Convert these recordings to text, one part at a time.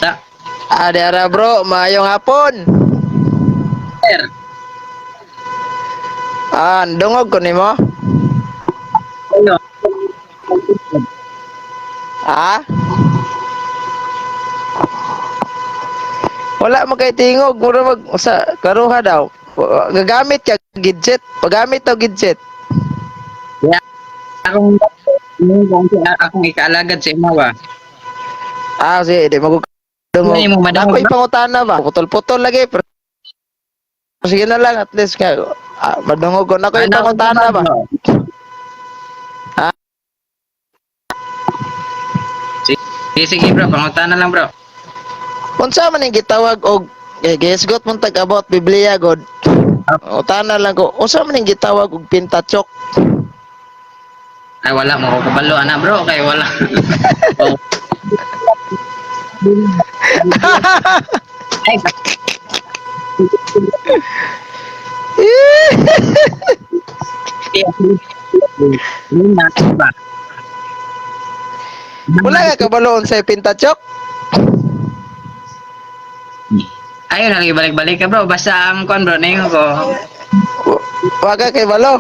Ta, Ada bro, maayong hapon. sir. Dungog ko nimo. Ano? Ah, wala mo kay tingog, mura mag sa karuha daw. Gagamit ka gidget, pagamit daw gidget. Kaya akong akong ikaalagad sa imo ba? Sige, di magug Ano dungog. mo madamo Nako bro? ipangutana ba? Putol-putol lagi. Pero sige na lang at least ka. Madungog ko. Nako Ano ko ba ipangutana ba? bro? Ha? Sige, sige bro, pangutana lang bro. Unsa man ning gitawag og gisgot mong tag-abot Biblia god. Utana lang ko. Unsa man ning gitawag og pintatsok? Ay wala mo ko kabalo ana bro kay wala. Oh. Ay, na ba? Wala ka kabaloon sa pintatsok? Ayun, lagi balik-balik ka bro. Basta ang kon bro, naingon ko. Wag kay balo.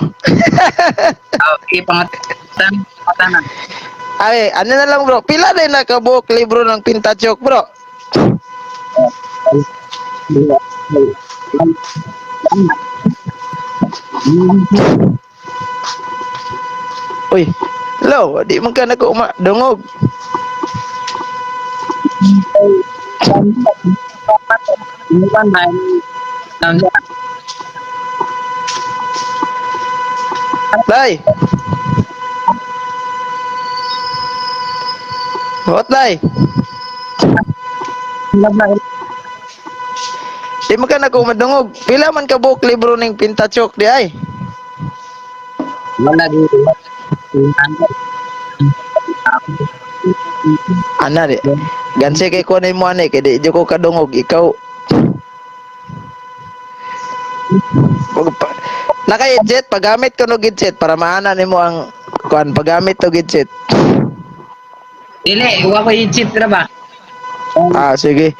Okay, pangutana. Ay, ano na lang bro, pila na nakabuok libro ng pintatsok bro? Uy, hello, di man ka dungog. Lay. What lay? Di man ka madungog. Pila man ka buok libro ng pintatsok di ay? Wala dito. Ana di. Gansi kay ko mo ani kay di ko kadungog ikaw. Naka-headset, pagamit ko no headset para maana nimo ang kuan pagamit to headset. Dili, wa ko i-cheat ra ba? Sige.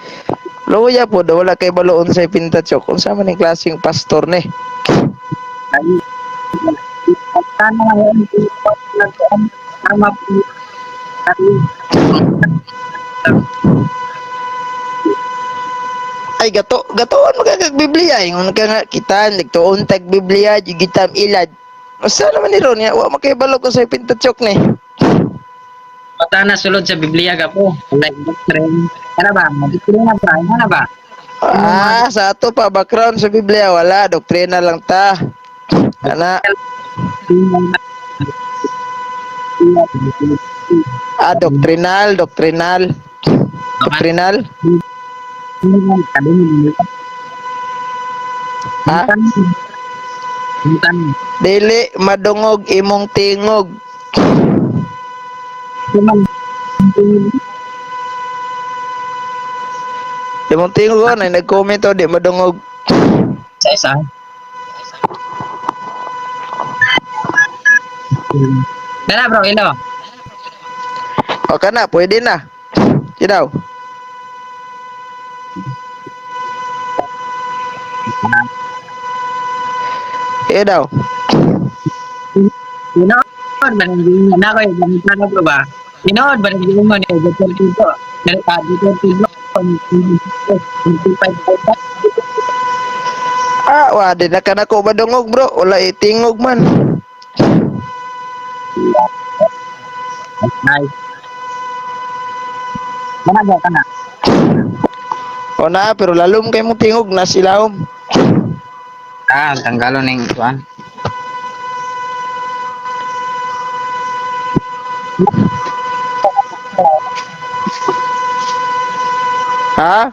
Luya po, wala kay baloon sa pintatsok. Kung sa man yung klaseng pastor ni. Ay, gatoon magagag Biblia. Yung ka nga, kita, nagtuon tag Biblia, gigitam ilad. O saan naman ni Ron? Wa makibalo ko sa pintatsok ni. Pata na sulod sa Biblia ka po. Like doctrine. Ano ba? Doctrine na ba? Ano ba? Sa ato pa, background sa Biblia, wala. Doktrina lang ta. Ana. Doktrinal. Doktrinal. Ha? Dili madungog imong tingog. Imong tingog ko, na nag-comment o, di madungog. Sa isa. Dala bro, ilo. O ka na, pwede na. Sidaw. Daw. Inood ba nang giingon na ko yung plano ko ba? Inood ba nang giingon ni Dr. Tito? Dr. Tito, 25 Di na ka na ko madungog bro. Wala itingog man. Nice. Mana ka na? O na, pero lalom kay mong tingog na silawom. Tanggalon ng kuan. Ha?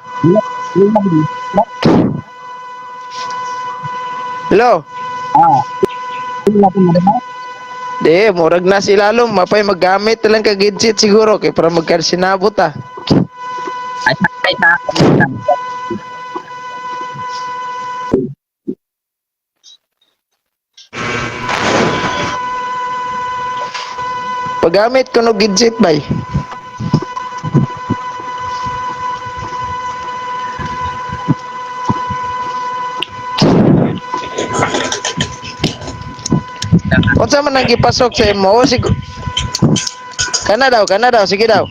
Hello? Di, murag na si lalom. Mapay maggamit lang ka gadget siguro. Kaya para magkasinabot ah. Ay, Paggamit ko no gadget bay. Unsa man ang gipasok sa imo? Kana daw, sige daw.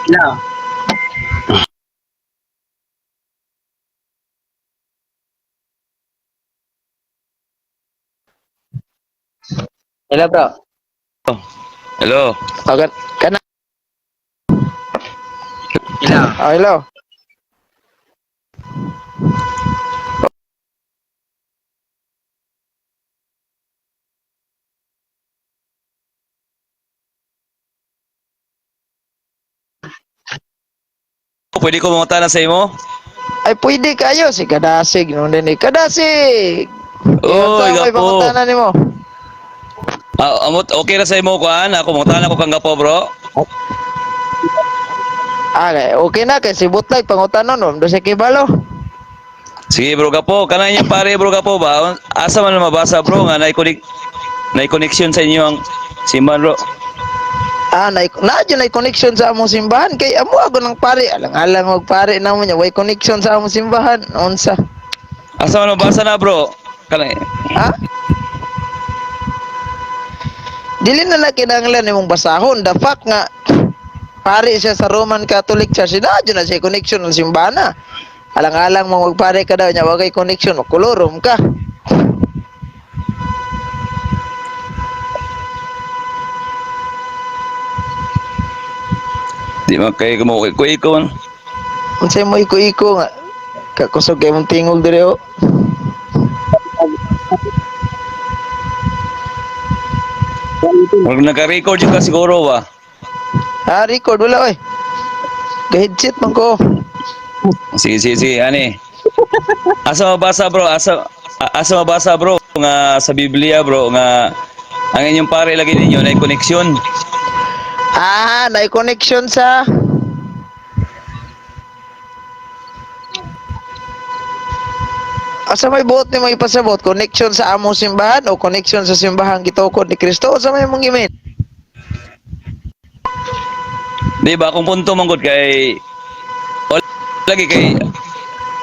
Hello. Hello, bro. Hello. Okay, kana. Hello. Oh, hello. Pwede ko mangutana sa imo? Ay pwede kayo si Kadasig no din Kadasig. Oy, Unsa may gapo. pangutanan nimo? Amot okay na sa imo kuan? Ako mangutana ko kang gapo, bro. Okay na kay si Butlag pangutanon no, do sa kibalo. Sige, bro gapo. Kana inyong pare, bro gapo ba? Asa man mabasa, bro, nga nay connection sa inyo ang simbahan, bro. Dyan ay connection sa among simbahan kay amo ako ng pare alang-alang og pare namo nya way connection sa among simbahan unsa? Asa man mabasa na, bro? Kana Ha? Dili na kinahanglan nimong basahon the fact nga pare siya sa Roman Catholic Church dyan na siya connection ng simbahan na. Alang-alang mo magpare ka daw nya wagay connection o kolorom ka. di man kay mo ko man. Unsay mo iko-iko nga kakusog kay mong tingog dire o. Wag naka-record yung ka siguro ba? Record wala oy. Headset man ko. Sige, ani. Asa mabasa, bro? Asa mabasa, bro, nga sa Biblia, bro, nga ang inyong pare lagi ninyo na connection. Nay connection sa asa may buot ni mo ipasabot connection sa among simbahan o connection sa simbahan gitukod ni Kristo asa may mong gimit? Di ba kung punto manggod kay lagi kay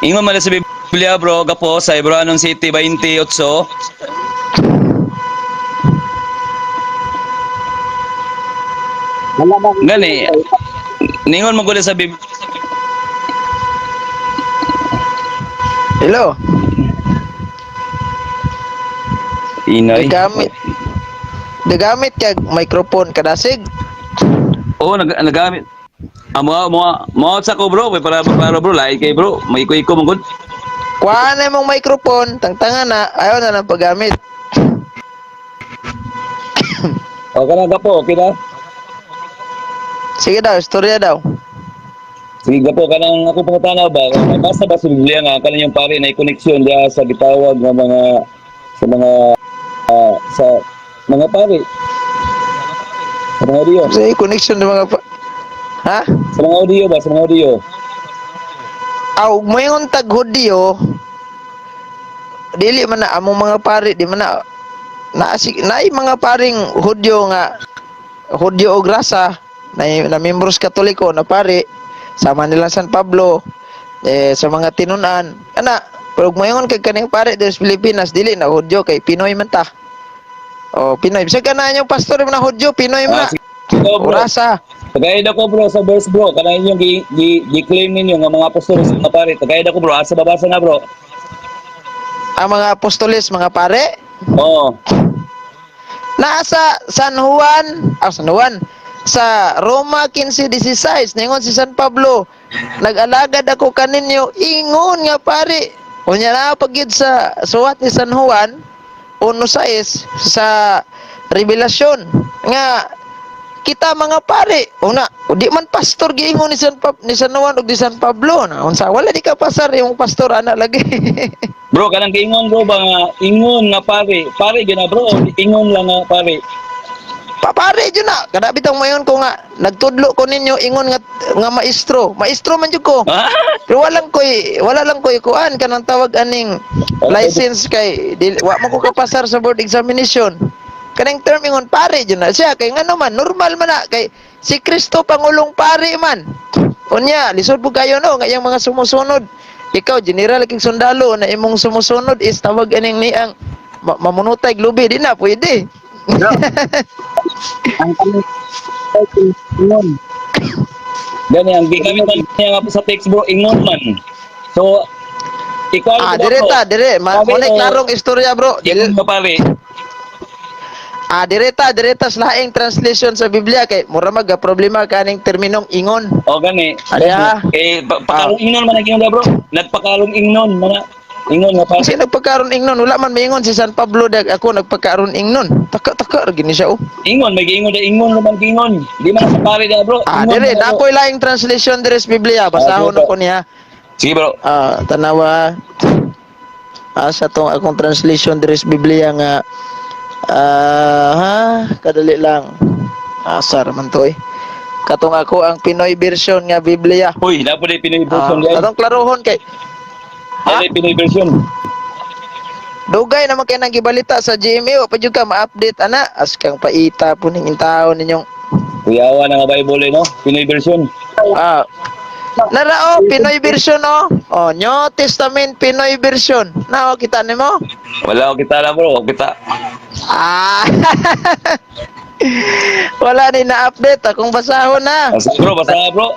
ingon man sa Biblia, bro, gapo sa Hebrew City 28. Wala ba? Gani ningon man gud sa Biblia. Hello. Ingay. Dagamit kag microphone Kadasig. Oo, nagamit. Mo sa ko, bro, para bro, lain kay bro, may iko man gud. Kuha na mong microphone tangtangan na ayaw na lang paggamit. O kana gapo, okay na? Sige daw, istorya daw. Sige gapo, kanang ako pangutana ba, basta ba sa Biblia nga kanang yung pare na connection dia sa gitawag nga mga sa mga pare. Sa mga audio. Sa connection ng mga ha? Sa mga audio ba, sa mga audio. Aw, mayon tag Hudyo. Dili man na among mga pare, di man na naay mga paring Hudyo nga Hudyo o grasa na membros Katoliko na pare sama nila San Pablo sa mga tinunan ana pero mayon kay kaning pare des Pilipinas dili na Hudyo kay Pinoy man ta. O Pinoy bisag kana yung pastor man na Hudyo Pinoy man na. Sige, bro. Grasa. Tagayad ako, bro, sa verse, bro. Kanang inyong gi-claim ninyo nga mga apostol sa mga pare. Tagayad ako, bro. Asa babasa na, bro? Ang mga apostoles mga pare Oo. nasa San Juan, sa Roma 15:16 ningon si San Pablo, nag-alagad ako kaninyo ingon nga pare. Unya na pagyud sa suwat ni San Juan 1:6 sa Revelasyon nga kita mga pare una di man pastor giingon ni San Juan ug ni San Pablo na unsa wala di ka pasar yung pastor ana lagi. Bro, kanang ingon, bro, ba nga, ingon nga pare. Pare, gina, bro. Ingon lang nga pare. Papare jud na kada bitang mayon ko nga nagtudlo ko ninyo ingon nga maestro man jud ko Ah? pero wala lang koy kuan kanang tawag aning license kay wa man ko kapasar sa board examination kaning term ingon pare jud na siya kay ngano man normal man na kay si Kristo pangulong pari man. Unya, lisod po kayo no, ngayang mga sumusunod. Ikaw, general king sundalo na imong sumusunod is tawag aning niang mamunutay lubi, di na pwede. Bro, ang kami ingon. Gani ang gigamit niya nga po sa text bro, ingon man. So ikaw Dire. Sabi Monay mo, klarong istorya bro. ingon ka pare. Direta sa laing translation sa Biblia kay mura mag problema kaning terminong ingon. O gani. Ariya. Pakalong ingnon man ang ingon bro. Nagpakalong ingnon man. Ingon nga pare. Kasi nagpagkaroon ingnon, wala man maingon si San Pablo dag ako nagpagkaroon ingnon. Taka gini siya oh. Ingon may giingon da ingon naman ingon. Di man sa pare da bro. Ingon Dire na, na bro. ako'y laing translation dire sa Biblia. Basahon sige, ako niya. Sige bro. Tanawa sa tong akong translation dire sa Biblia nga kadali lang. Asar man to eh. Katong ako ang Pinoy version nga Biblia. Uy, na po na Pinoy version guys. Katong klarohon kay Na Pinoy version. dugay naman kay nang gibalita sa GMA wa pa jud ka ma-update ana as kang paita po ning taon ninyong Kuyawa na nga Bible no. Pinoy version. Narao Pinoy version New Testament Pinoy version. Nao kita nimo? Wala ko kita na bro, kita. Wala ni na-update akong basahon na. Basa bro.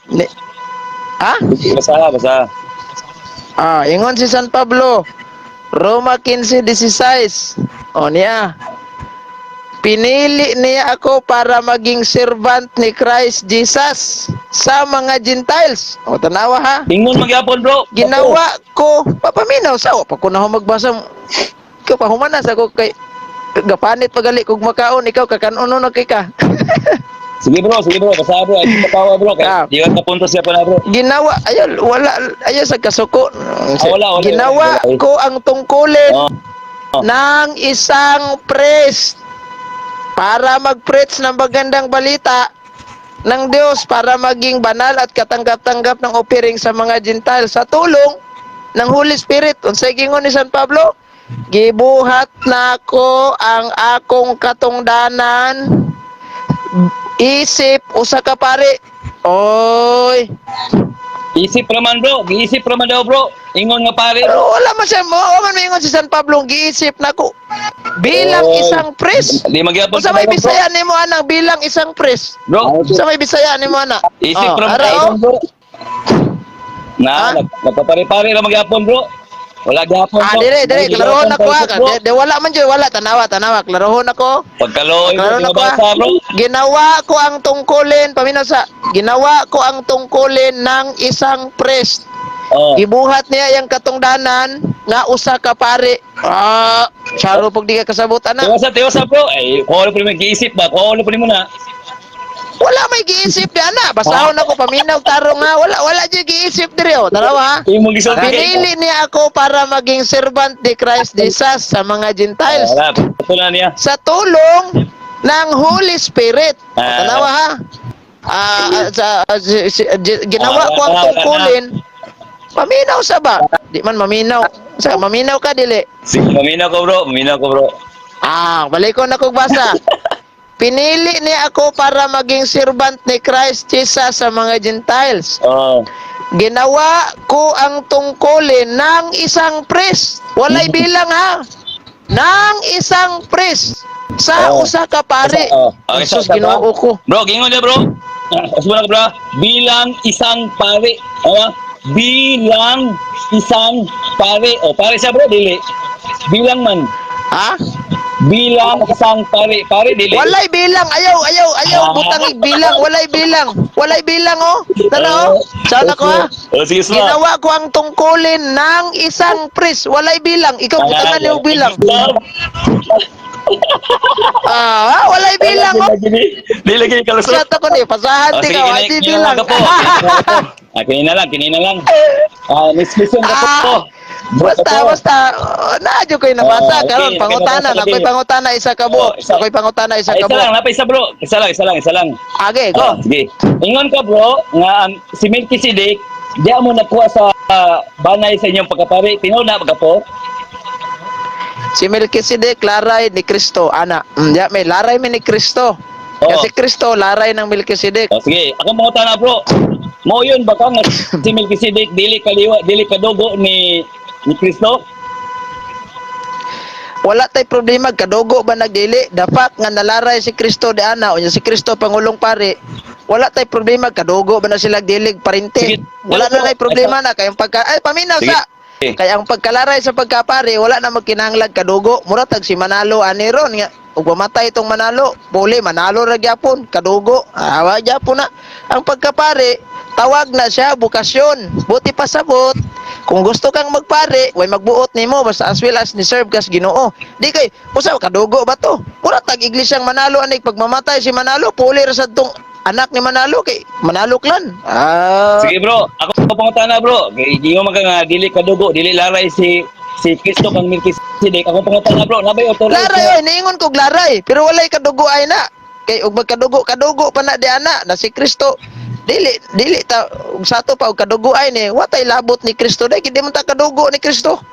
Ni- Basa. Ingon si San Pablo. Roma 15:16. Niya. Pinili niya ako para maging servant ni Christ Jesus sa mga Gentiles. Tanawa ha. Ingon magyapon bro. Ginawa ko, papaminaw sa pa ko na ho magbasa. Ikaw pa humanas ako kay gapanit pagali kog makaon ikaw kakanon na kay ka. Sige bro, basa bro. Ay patawa bro. Di ka punto siya pa na bro. Ginawa ayaw sa kasuko. Wala. Ginawa ko ang tungkulin ng isang priest para mag-preach ng magandang balita ng Diyos para maging banal at katanggap-tanggap ng offering sa mga Gentiles sa tulong ng Holy Spirit. Unsay gingon ni San Pablo? Gibuhat na ko ang akong katungdanan isip usa ka pare. Oy. Isip raman bro. Giisip raman daw bro. Ingon nga pare. Pero wala man siya mo. Wala man maingon si San Pablo. Giisip na ko. Bilang isang priest. Di magyapon Sa may Bisaya ni mo anak bilang isang priest. bro. Sa may Bisaya ni mo anak. Isip raman ara, daw bro. Ha? Nagpapare-pare ra magyapon bro. Wala gyapon bro. Dire, klarohon ako ha. De wala man jud, wala tanawa, klarohon ako. Pagkaloy Klarohon mo ako ha. basa bro. Ginawa ko ang tungkulin, paminaw sa, ginawa ko ang tungkulin ng isang priest. Oh. Gibuhat niya yung katungdanan nga usa ka pare. Charo pag di ka kasabot ana. Tiwasa bro. Ay, kuha ko may giisip ba? Kuha ko mo na. Wala may giisip di ana. Basahon ako paminaw tarong nga wala di giisip diri Tarawa ha. Imo gisulti. Pinili niya ako para maging servant ni Christ Jesus sa mga Gentiles Wala, ito na niya. sa tulong ng Holy Spirit. Tanawa ha. Ginawa ko ang tungkulin. Paminaw sa ba? Di man maminaw. Maminaw ka dili. Sige, maminaw ko bro. Balik ko na kong basa. Pinili niya ako para maging servant ni Christ Jesus sa mga Gentiles. Oh. Ginawa ko ang tungkulin ng isang priest. Walay bilang ha. Ng isang priest sa usa ka pare. Jesus Ginoo ko. Bro, gingon niya bro. Usman ka bro. Bilang isang pare. Bilang isang pare. Pare siya bro, dili. Bilang man. Ha? Bilang isang pare. Pare, dili. Walay bilang. Ayaw. Butang bilang. Walay bilang Tanaw. Sana ko ha. Sige, sma. Ginawa ko ang tungkulin ng isang priest. Walay bilang. Ikaw butangan niyo bilang. Walay bilang Dili lagi kalusot. Shut ako ni. Pasahan di ka. Walay bilang. Kinina lang. Listen ka po. Basta naadyo ko'y nabasa karon Okay, pangutanan okay, ako'y pangutana isa ka buok ako'y pangutana isa ka Isa lang, buok napay isa bro. Isa lang. age go Sige. Ingon ka bro, nga si Melchizedek, di mo nakuha sa banay sa inyong pagkapari. Tinaw na pagkapo. si Melchizedek laray ni Kristo ana diya may laray mi ni Kristo Oo. Kasi Kristo laray ng Melkisedek. O, sige, akong pangutana bro. Mo yun ba ka nga si Melchizedek dili kaliwa, dili kadugo ni Kristo? Wala tay problema kadugo ba nagdili, dapat nga nalaray si Kristo di ana unya si Kristo pangulong pari. Wala tay problema kadugo ba na sila dilig parinte. Sige. Wala na tay problema na kayong pagka ay paminaw Sige. sa kaya ang pagkalaray sa pagkapari wala na magkinahanglan kadugo. Mura tag si Manalo ani ron nga ug mamatay itong Manalo, puli Manalo ra gyapon kadugo. Awa gyapon na. Ang pagkapari tawag na siya bukasyon. Buti pasabot. Kung gusto kang magpare, way magbuot nimo basta as well as ni serve kas Ginoo. Di kay usa kadugo ba to? Mura tag iglesyang Manalo anig pagmamatay si Manalo, puli ra sad tong anak ni Manalo kay Manalo clan. Sige bro, ako pangutana bro. Kay di mo nga dili kadugo, dili laray si Kristo kang Melchizedek. Ako pangutana bro, nabay authority. Laray oy, niingon kog laray, pero walay kadugo ay na. Kay ug magkadugo pa na di ana na si Kristo. Dili ta ug sato pa og kadugo ay ni watay labot ni Kristo dai kay di man ta kadugo ni Kristo.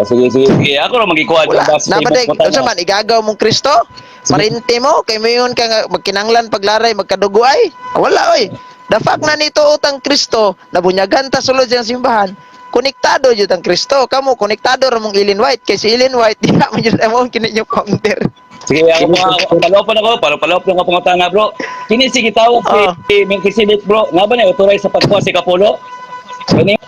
Sige. Ako ra magikuha Wala. basta Nabaday, unsa man igagaw mong Kristo? Parinti mo kay mayon ka nga magkinanglan paglaray magkadugo ay. Wala oy. The fact na nito utang Kristo nabunyagan ta sulod siyang simbahan. Konektado jud ang Kristo. Kamo konektado ra mong Ellen White kay si Ellen White di man jud amo kini yung counter. Sige, ako palop lang ako pangutana bro. Kini si gitawag si Melchizedek bro. Nga ba na authorize sa pagkuha si Kapulo? Kani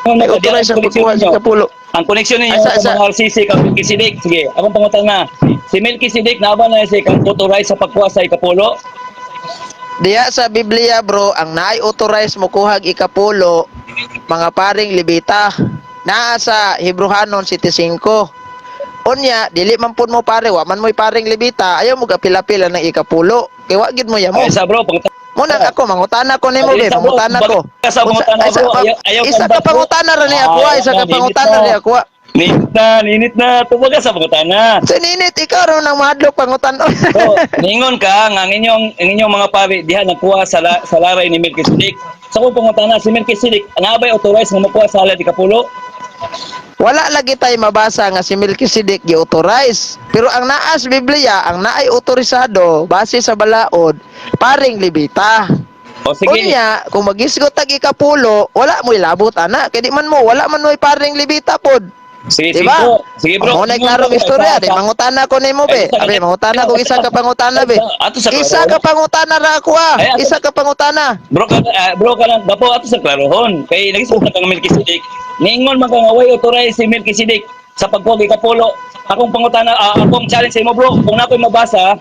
Ay authorize sa pagkuha si Kapulo. ang koneksyon ninyo sa mga RCC kang Melchizedek. Sige, akong pangutana. Si Melchizedek na ba na si kang authorize sa pagkuha sa Ikapulo? Diya sa Biblia bro, ang naay authorize mo kuhag ikapulo, mga paring Levita. Naa sa Hebrehanon 7:5. Unya, dili man pud mo pare, wa man mo'y paring Levita, ayaw mo gapila-pila ng ikapulo. Kay wa gid mo yamo. Ay, sa bro, pangutana. Muna ako, mangutana ko nimo be, mangutana ko. Sa pangutana bro, ayaw Isa ka pangutana ra ni ako, isa ka pangutana ni ako. Ninit na, tumaga sa pangutana. Sininit ikaw ro nang mahadlok pangutan-on. So, ningon ka nga ang inyong mga pari diha nakuha sa laray ni Melchizedek. Sa kung pangutana si Melchizedek, nga ba'y authorized nga makuha sa halad ikapulo? Wala lagi tayo mabasa nga si Melchizedek gi-authorize. Pero ang naa sa Biblia, ang naay otorisado base sa balaod, paring Levita. O sige. Unya, kung magisgot tag ikapulo, wala mo'y labot ana. Kay di man mo, wala man mo'y paring Levita pod. Sige, Diba? sige bro. Amo na klarong istorya, di mangutana ko nimo be. Abi mangutana ko isa ka pangutana be. Ato sa Isa ka pangutana ra ako ah. Isa ka pangutana. Bro ka lang dapo ato sa klarohon. Kay nagisod na kang Melchizedek. Ningon man kang away authorized si Melchizedek sa pagkuha ikapulo. Akong pangutana, akong challenge sa imo bro. Kung nakoy mabasa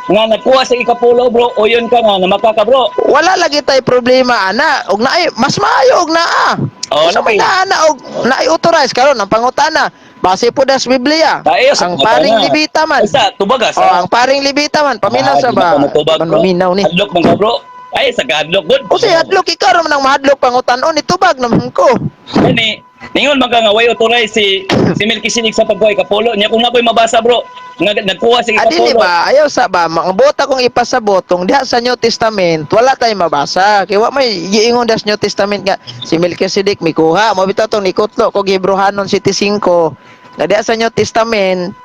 nga nagkuha sa ikapulo bro, o yun ka nga na makaka bro. Wala lagi tay problema ana. Og naay mas maayo og naa. Oh, Sa may ana og naay authorize karon ang pangutana. Base po das Biblia. Ang paring Levita man. Sa tubaga sa. Oh, ang paring Levita man paminaw sa ba? Paminaw ni. Hadlok man ka bro. Ay sa hadlok good. O si hadlok ikaw ra man ang mahadlok pangutan-on itubag naman ko. Kani ningon man ka nga way authorize si Melchizedek sa pagkuha ikapulo. Nya kung nakoy mabasa bro, nga nagkuha si Adili ikapulo. ba ayaw sa ba mangbota kong ipasabot tong diha sa New Testament wala tay mabasa kay wa may giingon das New Testament nga si Melchizedek mikuha mo bitaw tong nikutlo ko Hebrehanon 7:5 na diha sa New Testament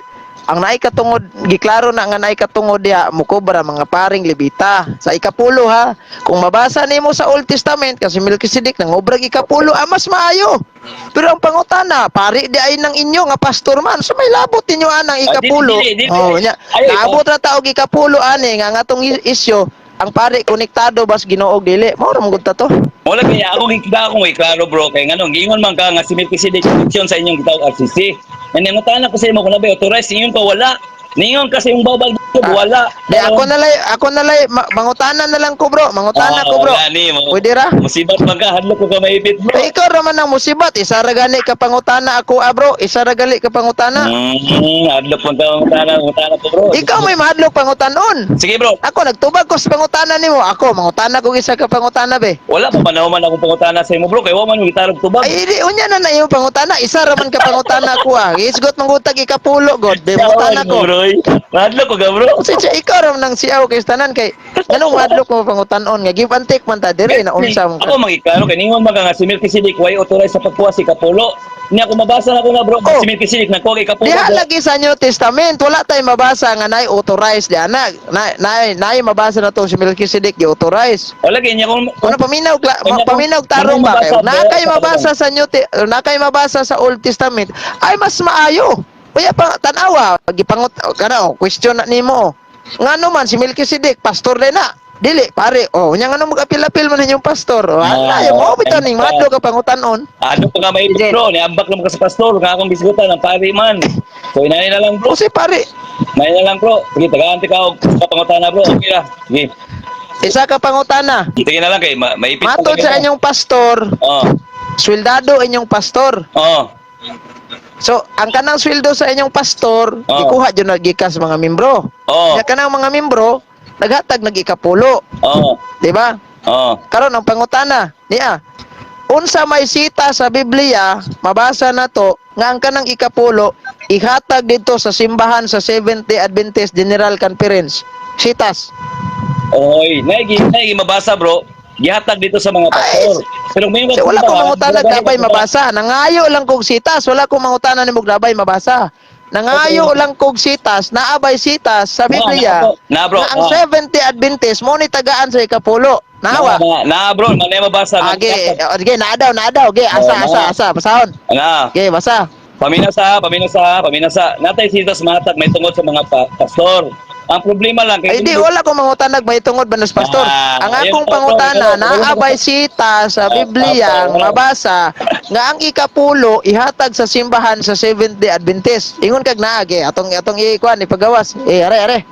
ang naay katungod giklaro na nga naay katungod diha mukobra mga paring Levita sa ikapulo ha kung mabasa nimo sa Old Testament kasi Melchizedek nang obrag ikapulo mas maayo pero ang pangutana pari di ay nang inyo nga pastor man so may labot ninyo anang ikapulo oh nya naabot ra ta og ikapulo ani nga atong isyu ang pare konektado bas Ginoo dili mao ra mong to Wala kaya ako akong klaro bro kay ngano gingon man ka nga si Melchizedek connection sa inyong gitawag RCC. Naningutana ko sa imo kung nabay authorized ingon ko wala. Ningon kasi yung babag dito wala. Di ako na lay mangutana na lang ko bro, mangutana ko bro. Pwede ra? Musibat man ka hadlok ko ka maipit bro. Ikaw ra man ang musibat, isa ra gani ka pangutana ako bro, isa ra gali ka pangutana. Hadlok man ka mangutana ko bro. Ikaw may mahadlok pangutanon. Sige bro. Ako nagtubag ko sa pangutana nimo. Ako mangutana ko isa ka pangutana be. Wala pa man akong pangutana sa imo bro kay wa man yung gitarog tubag. Ay di unya na yung pangutana, isa ra man ka pangutana ko Isgot mangutag ikapulo god, be mangutana ko. Hadlok ko ga bro. Kasi ikaw ra nang siyaw kay tanan kay Nganong madlok mo pangutanon nga give and take man ta dire na unsa mo. Ako magiklaro kay ningon man nga si Melchizedek way authorized sa pagkuha si Kapulo. Ni ako mabasa na ko na bro, Oh. si Melchizedek nagkuha kay Kapulo. Diha bro. lagi sa New Testament wala tay mabasa nga nay authorized di ana. Nay mabasa na to si Melchizedek gi authorized. O lagi niya kung Kuno paminaw Kanya- paminaw tarong ba kayo? mabasa, Nakay bro, mabasa sa nakay mabasa sa Old Testament ay mas maayo. Kaya pa tanawa gipangot kana question na nimo. Ngano man si Melchizedek pastor din na. Dili pare. Oh, nya ngano mag-apil-apil man inyong pastor. Oh, ala yo mo bitaw ning madlo ka pangutanon. ano pa nga may bro, niambak naman ka sa pastor, nga akong bisigutan ng pari man. So inani na lang bro. O si pare, May na lang bro. Sige, tagaan ka og kapangutana bro. Okay na. Sige. isa ka pangutana. Sige na lang kay maipit. Matod sa inyong pastor, Oh. sweldado inyong pastor. Oh. So, ang kanang sweldo sa inyong pastor, Oh. gikuha jud na gikas mga membro. Oh. Nya kanang mga membro, naghatag nag-ikapulo, Oh. di ba? Oh. Karon ang pangutana niya. Unsa may sita sa Biblia, mabasa na to, nga ang kanang ikapulo ihatag dito sa simbahan sa Seventh-day Adventist General Conference. Sitas. Oy, naigi mabasa bro. Gihatag dito sa mga pastor. Pero may Kasi wala kong mangutana dabay mabasa. Nangayo lang kog sitas, wala kong mangutana nimo dabay mabasa. Nangayo lang kog sitas, naabay sitas sa Biblia. Na bro. Na ang Seventh-day Adventist mo ni tagaan sa ikapulo. Nawa. Na bro, manay mabasa. Age, naadaw. Ge, asa, basahon. Na. Ge, basa. Paminasa. Natay sitas matag may tungod sa mga pastor. Ang problema lang Ay di wala ko mangutanag may tungod banas pastor. Ang akong pangutana naabay sita sa Biblia ang mabasa nga ang ikapulo ihatag sa simbahan sa Seventh-day Adventist. Ingon kag naagi atong ikuan ipagawas. Are.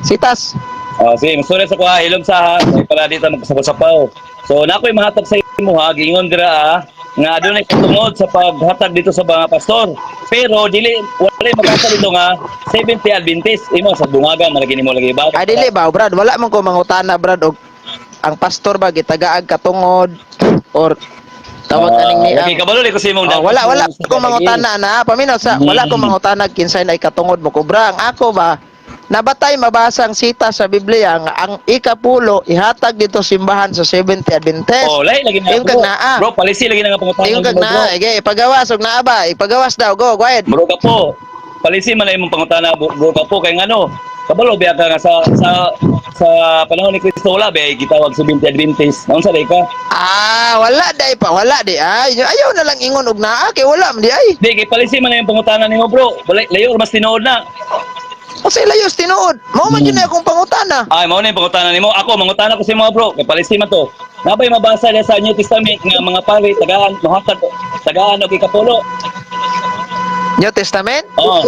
Sitas. Oh, sige, masuri sa kuha hilom sa ha. May pala dito magsasapaw. So nakoy mahatag sa imo ha, gingon dira nga adunay katungod sa paghatag dito sa mga pastor. Pero dili wala magasa dito nga 70 Adventist imo sa bungagan malagi nimo lagi ba? Ay dili ba Brad, wala man ko mangutana Brad og ang pastor ba gitagaag katungod or tawag kaning ni okay, kabalo ko sa imong wala ko mangutana na paminaw sa wala ko mangutana kinsay na ikatungod mo kubra ang ako ba nabatay mabasa ang sita sa Biblia nga ang ikapulo ihatag dito simbahan sa Seventh-day Adventist. Oh, lagi na. Yung kag naa. Bro, palisi lagi na nga pangutana. Yung kag naa, ige ipagawas og naa ba? Ipagawas daw, go ahead. Bro ka po. Palisi man imong pangutana bro ka po kay ngano. Kabalo biya ka nga sa panahon ni Kristo wala ba gitawag 70 Adventist. Unsa day ka? Wala day pa, wala di ay. Ayaw na lang ingon og naa kay wala man di ay. Di kay palisi man imong pangutana nimo bro. Layo mas tinuod na. O sa layos tinuod. Mao man yun na akong pangutana. Ay, mao na yung pangutana nimo. Ako, mangutana ko si mga bro. Kay palisi man to. Nabay mabasa niya sa New Testament nga mga pari, tagaan o ikapulo. New Testament? Oo.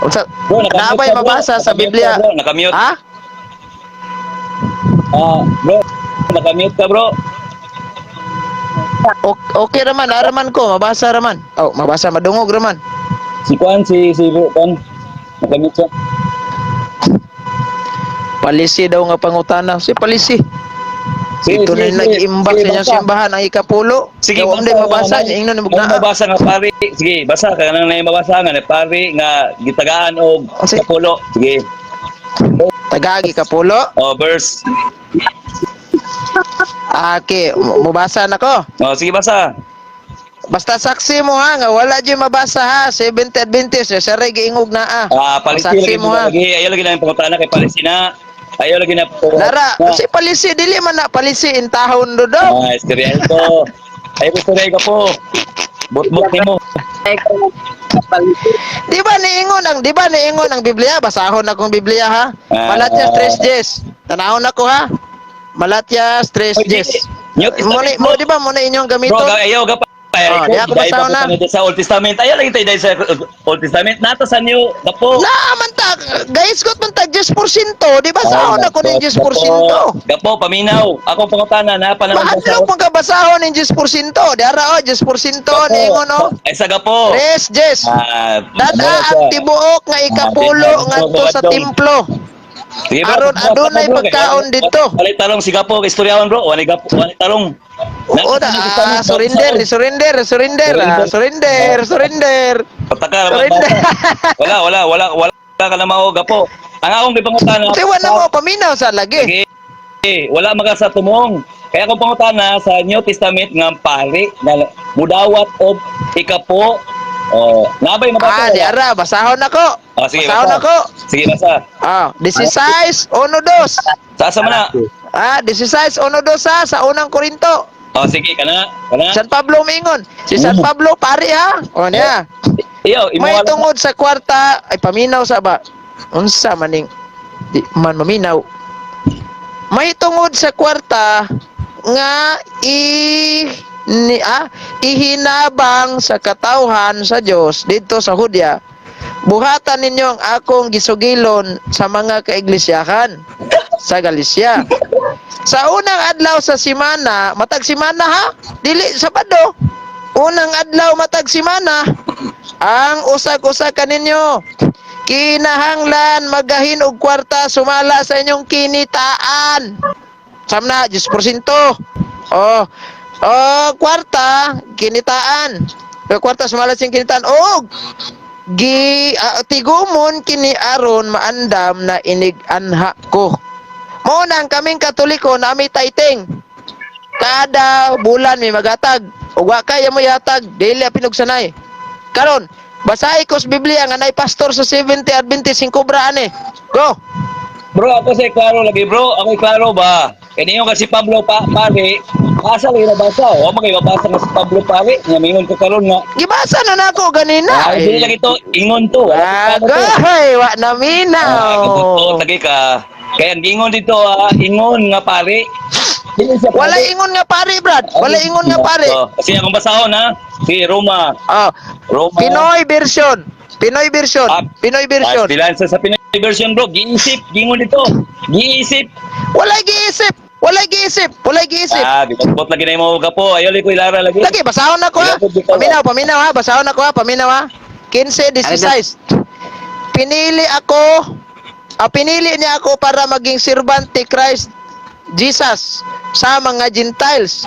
Unsa Bro, nakamute naabay ka, bro. mabasa sa Nakamute Biblia? ka, bro. Nakamute. Ha? Bro, nakamute ka bro. Okay raman, araman ko, mabasa raman. Oh, mabasa madungog raman. Si Juan, si Juan. Nakamute siya. Palisi daw nga pangutana. Si palisi. Sige, Ito na sige, nag-iimbak sige, sa inyong basa. simbahan ang ikapulo. Sige, Daw, hindi mabasa niya. Ingnon ni May Mugna. mabasa nga pari. Sige, basa ka na mabasa nga pari nga gitagaan og Sige. ikapulo. Sige. Tagagi kapulo. Verse. Okay, mabasa na ko. Sige, basa. Basta saksi mo ha, nga wala dyan mabasa ha. 70 Adventist, sa regi ingog na Palisi saksi lagi mo ha. ayaw lagi na yung pangutana kay Palestina. Ayaw lagi na Lara, si palisi, dili man na palisi intahon do do. istoryahin ko. Ayaw ko istoryahin ka po. Butbut nimo. Di ba niingon ang Biblia? Basahon akong Biblia ha. Malatya 3:10. Tanahon ako ha. Malatya 3:10. Mo di ba mo na inyong Bro, gamiton? ayaw ka pa. Di ako basahon na. Sa Old Testament. Ayaw lagi tayo dahil sa Old Testament. Nata sa New. Gapo. Man ta, guys, got man ta 10%. Di ba sahon ako ng 10%? Gapo, paminaw. Ako pangutana na pa naman Mahadlok mong kabasahon ng 10%. Diara o, 10% niingon o. Ay sa gapo. 3:10. Dada ang tibuok nga ikapulo ngadto sa templo. Sige, bro. Aron adunay pagkaon dito. Walay talong si gapo kay istoryawan bro. Walay talong. Oo da, surrender. Pataka Surrender. wala ka na mao gapo. Ang akong gipangutana. Tiwan na mo paminaw sa lagi. Sige. Wala maga sa tumong. Kaya akong pangutana sa New Testament nga pari na mudawat og ikapo. Oh, nabay mabasa. Di ara basahon ako. Oh, sige, Basahon basa. ako. Sige, basa. 16 1-2. Sa man na? 16 1-2 sa unang Korinto. Oh, sige, kana. San Pablo mingon. Si San Pablo pari ha. O niya. Iyo, May tungod sa kwarta ay paminaw sa ba. Unsa maning di man maminaw. May tungod sa kwarta nga ihinabang sa katawhan sa Dios dito sa Hudya. Buhatan ninyo ang akong gisugilon sa mga kaiglesiyahan sa Galicia. Sa unang adlaw sa simana, matag simana ha, dili Sabado. Unang adlaw matag simana, ang usag-usa kaninyo kinahanglan magahin og kwarta sumala sa inyong kinitaan. Samna 10%. Kwarta kinitaan. Kwarta sumala sa inyong kinitaan og tigumon kini aron maandam na inig-anha ko. Mao nang kaming Katoliko na may tithing. Kada bulan may magatag. Ug wa kay mo yatag, dili pinugsanay. Karon, basahi ko sa Biblia nga nay pastor sa 70 Adventist 5 bra ani. Go. Bro, ako say klaro lagi, bro. Ako klaro ba? Kaniyo kasi Pablo pare, asa lagi nabasa. O magay mabasa nga si Pablo pare, nga mingon ko karon nga. Gibasa na nako ganina. Ay, dili lagi to, ingon to. Agay, wa na minaw. Kabuto lagi ka. Kaya ang ingon dito, ingon nga pare. Dili siya pare. Wala ingon nga pare, Brad. Wala ingon nga pare. Kasi akong basahon ha. Si Roma. Roma. Pinoy version. Pinoy version. Pinoy version. Bilansa sa Pinoy version, bro. Giisip, gingon dito. Giisip. Wala giisip. Wala giisip. Wala giisip. Bitasbot lagi na mo gapo. Ayaw li ko ilara lagi. Lagi basahon ako ha. Paminaw ha. Basahon ako ha. Paminaw ha. 15:16. Pinili niya ako para maging servant ni Christ Jesus sa mga Gentiles.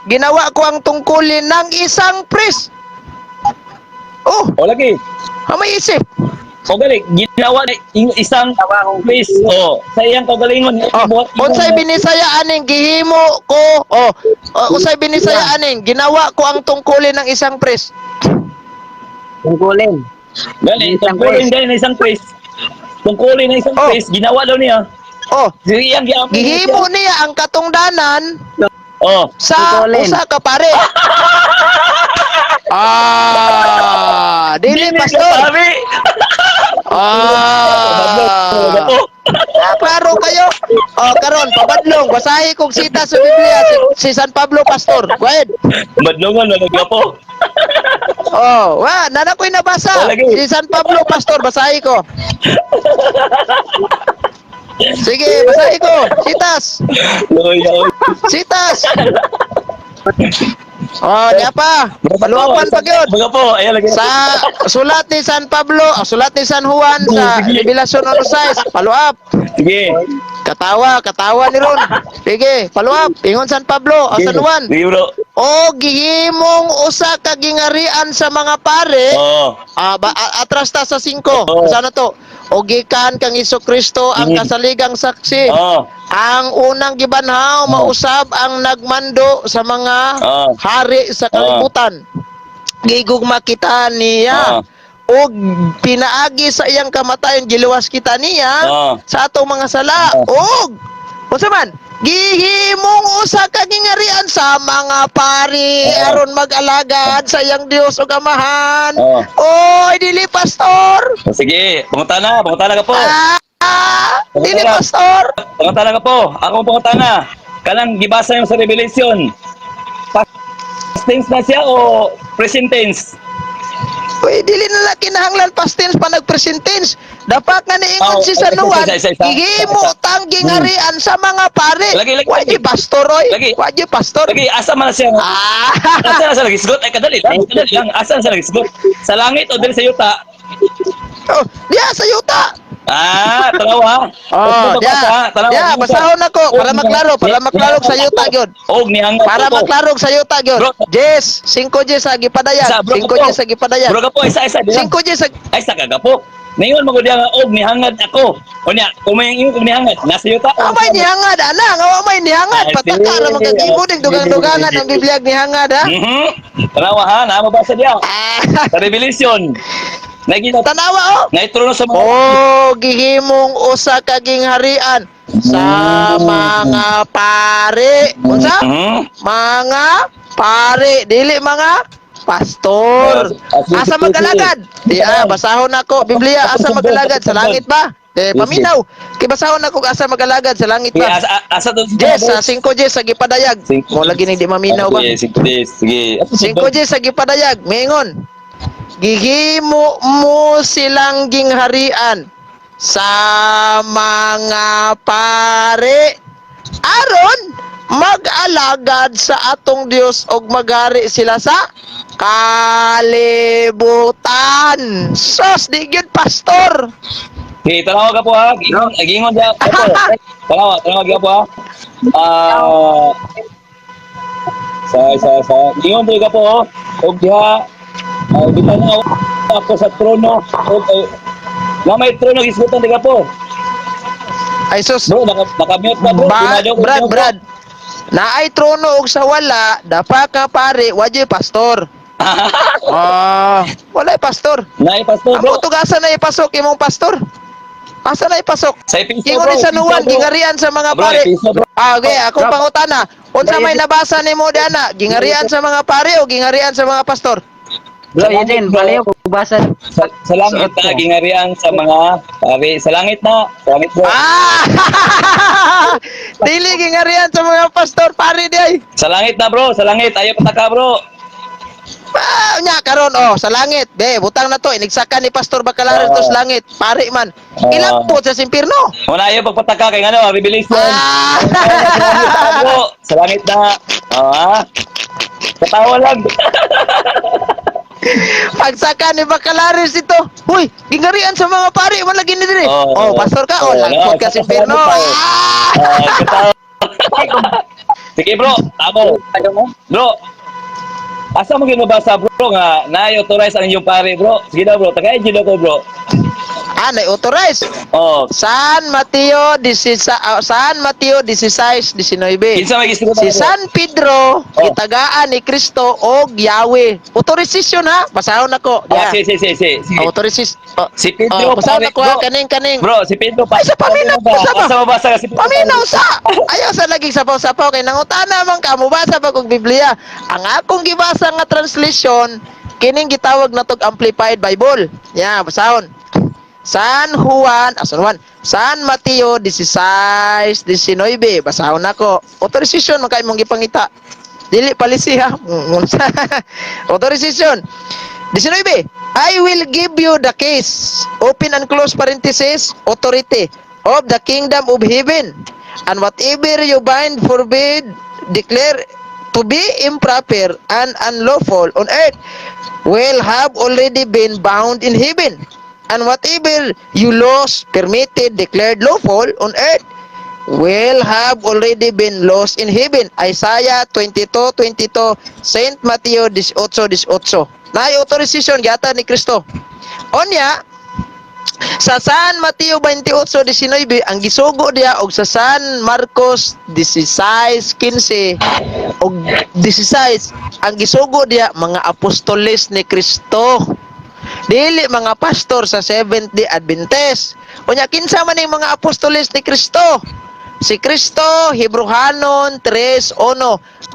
Ginawa ko ang tungkulin ng isang priest. O lagi. May isip. O gali, ginawa ni isang priest. Sa iyang kagalingon. Unsay binisaya aning gihimo ko. Unsay binisaya aning ginawa ko ang tungkulin ng isang priest. Tungkulin. Gali, tungkulin din ng isang priest. Tungkulin ng isang priest, ginawa daw niya. Gihimo niya ang katungdanan sa tungkulin. usa ka pare. Dili pastor. Klaro kayo. Karon pabadlong basahi kog sita sa Biblia si San Pablo pastor. Go ahead. Badlongan na nagapo. Nana ko'y nabasa. Si San Pablo pastor basahi ko. Sige, basahi ko. Sitas. Diya pa. Paluapan pa gyud. Sa sulat ni San Pablo, sulat ni San Juan sa Revelasyon 1:6, paluap. Sige. Katawa ni Ron. Sige, paluap. Ingon San Pablo, San Juan. Sige, bro. Gihimong usa ka gingarian sa mga pare. Atras ta sa 5. Sana to. Gikan kang Hesukristo ang kasaligang saksi. Ang unang gibanhaw mausab ang nagmando sa mga hari sa kalibutan. Gigugma kita niya. O pinaagi sa iyang kamatayon giluwas kita niya sa atong mga sala. Unsa man? Gihimong usa ka gingarian sa mga pari aron mag-alagad sa iyang Dios ug Amahan. Dili pastor. Sige, pangutana ka po. Dili pastor. Pangutana ka po. Akong pangutana. Kanang gibasa yung sa Revelation. Past tense na siya o present tense? Dili na kinahanglan past tense pa nag-present tense. Dapat nga niingon si San Juan, gihimo tang gingarian sa mga pare. Wadi pastor oy. Wadi pastor. Lagi asa man siya? Asa na siya nagisgot? Ay kadali lang. Asa na siya nagisgot? Sa langit o dili sa yuta? Diya sa yuta. Tanawa. Diya, basahon ako para maklaro sa yuta gyud. Para maklaro sa yuta gyud. Yes, 5 Gs sa gipadayan. 5 Gs sa gipadayan. Bro gapo isa. 5 Gs sa ay sa kagapo. Ningon mo ko diya nga og nihangad ako. O niya, kung may ingon kung nihangad, nasa iyo ta. Amay nihangad, ana, nga amay nihangad. Ay, Pataka sige. ra magkagibo ding dugang-dugangan ang Biblia nihangad ha. Tanawa ha, na mabasa diya. Ah, Sa Revelation. Nagina tanawa oh. naitrono sa mga Oh, gihimong usa ka gingharian sa mga pare. Unsa? Mga pare, dili mga pastor. Asa magalagad? Di basahon ako Biblia asa magalagad sa langit ba? Paminaw. Kay basahon ako asa magalagad sa langit ba? asa to Yes, sa 5 Gs sa gipadayag. Mo lagi ni di maminaw ba? Sige. 5 Gs sa gipadayag, mingon. Gihimo mo silang gingharian sa mga pare aron mag-alagad sa atong Dios og magari sila sa kalibutan. Sos di gyud pastor. Okay, tanawa ka po ha. Gingon diya po. Tanawa ka po ha. Sa gingon po ka po. Og diha gitanaw ako sa trono. Og nga may trono isgutan di ka po. Ay sos. Bro, naka-mute ka bro. Brad. Naay trono og sa wala, dapa ka pare, waje pastor. Walay pastor. Nay pastor bro. Amo tugasa na ipasok imong pastor. Asa na ipasok? Sa episo Ingon bro. ni San Juan, Episo, bro. gingarian sa mga Bro, pare. episo, bro. Okay, akong pangutana. Unsa may nabasa nimo diana? Gingarian sa mga pare o gingarian sa mga pastor? Bro, yun din, baliw ko basa. Sa langit na gingarian sa mga pare. Sa langit na. Sa langit bro. Dili gingarian sa mga pastor pare di ay. Sa langit na bro. Sa langit. Ayaw pataka bro. Nya karon sa langit. Be, butang na to inigsakan ni Pastor Bacalario to sa langit. Pare man. Ilang po sa simpirno. Muna ayaw pagpataka kay ano, Revelation. Bro. Sa langit na. Katawa lang. Pagsaka ni Bacalario ito. Huy, gingarian sa mga pare man lagi ni dire. Pastor ka langkot ka sa simpirno. Katawa. Sige bro, tamo. Bro, asa mo ginabasa bro nga na-authorize ang inyong pare bro? Sige daw bro, tagay dito ko bro. Na-authorize. San Mateo 16, 16, 19. Kinsa may gisgo Si San Pedro, gitagaan ni Kristo og Yahweh. Autorization ha? Basahon ako. Si. Autorization. Si Pedro basahon pare, ako bro. ha, kaning. Bro, si Pedro pa. Ay, sa paminaw pa sa ba? Asa mabasa ka si Pedro? Paminaw sa! Ayaw sa laging sapaw-sapaw kay nangutana man ka mubasa pa kog Biblia. Ang akong gibasa nga translation kining gitawag na tog Amplified Bible. Basahon. San Mateo 16, 19. Basahon nako. Autorization man kay mong gipangita. Dili palisi ha. Autorization. 19. I will give you the case. Open and close parenthesis. Authority of the kingdom of heaven. And whatever you bind, forbid, declare to be improper and unlawful on earth will have already been bound in heaven. And whatever you lost, permitted, declared lawful on earth will have already been lost in heaven. Isaiah 22:22, Saint Mateo 18:18. Naay autorization gyata ni Kristo. Onya sa San Mateo 28:19 ang gisugo diya og sa San Marcos 16:15 og 16 ang gisugo diya mga apostoles ni Kristo. Dili mga pastor sa Seventh-day Adventist. Unya kinsa man ning mga apostoles ni Kristo? Si Kristo, Hebrehanon 3:1,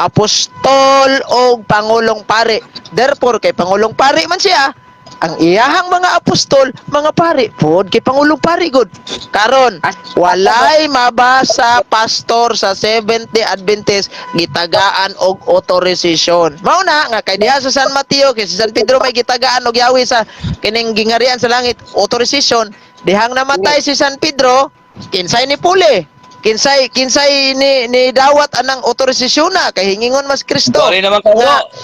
apostol o pangulong pare. Therefore kay pangulong pare man siya, ang iyahang mga apostol, mga pare, pod kay pangulong pare gud. Karon, walay mabasa pastor sa Seventh-day Adventist gitagaan og authorization. Mao na nga kay diha sa San Mateo kay si San Pedro may gitagaan og Yahweh sa kining gingarian sa langit, authorization. Dihang namatay si San Pedro, kinsay ni puli. Kinsay ni dawat anang autorisasyon na kay hingingon mas Kristo. Sorry naman ka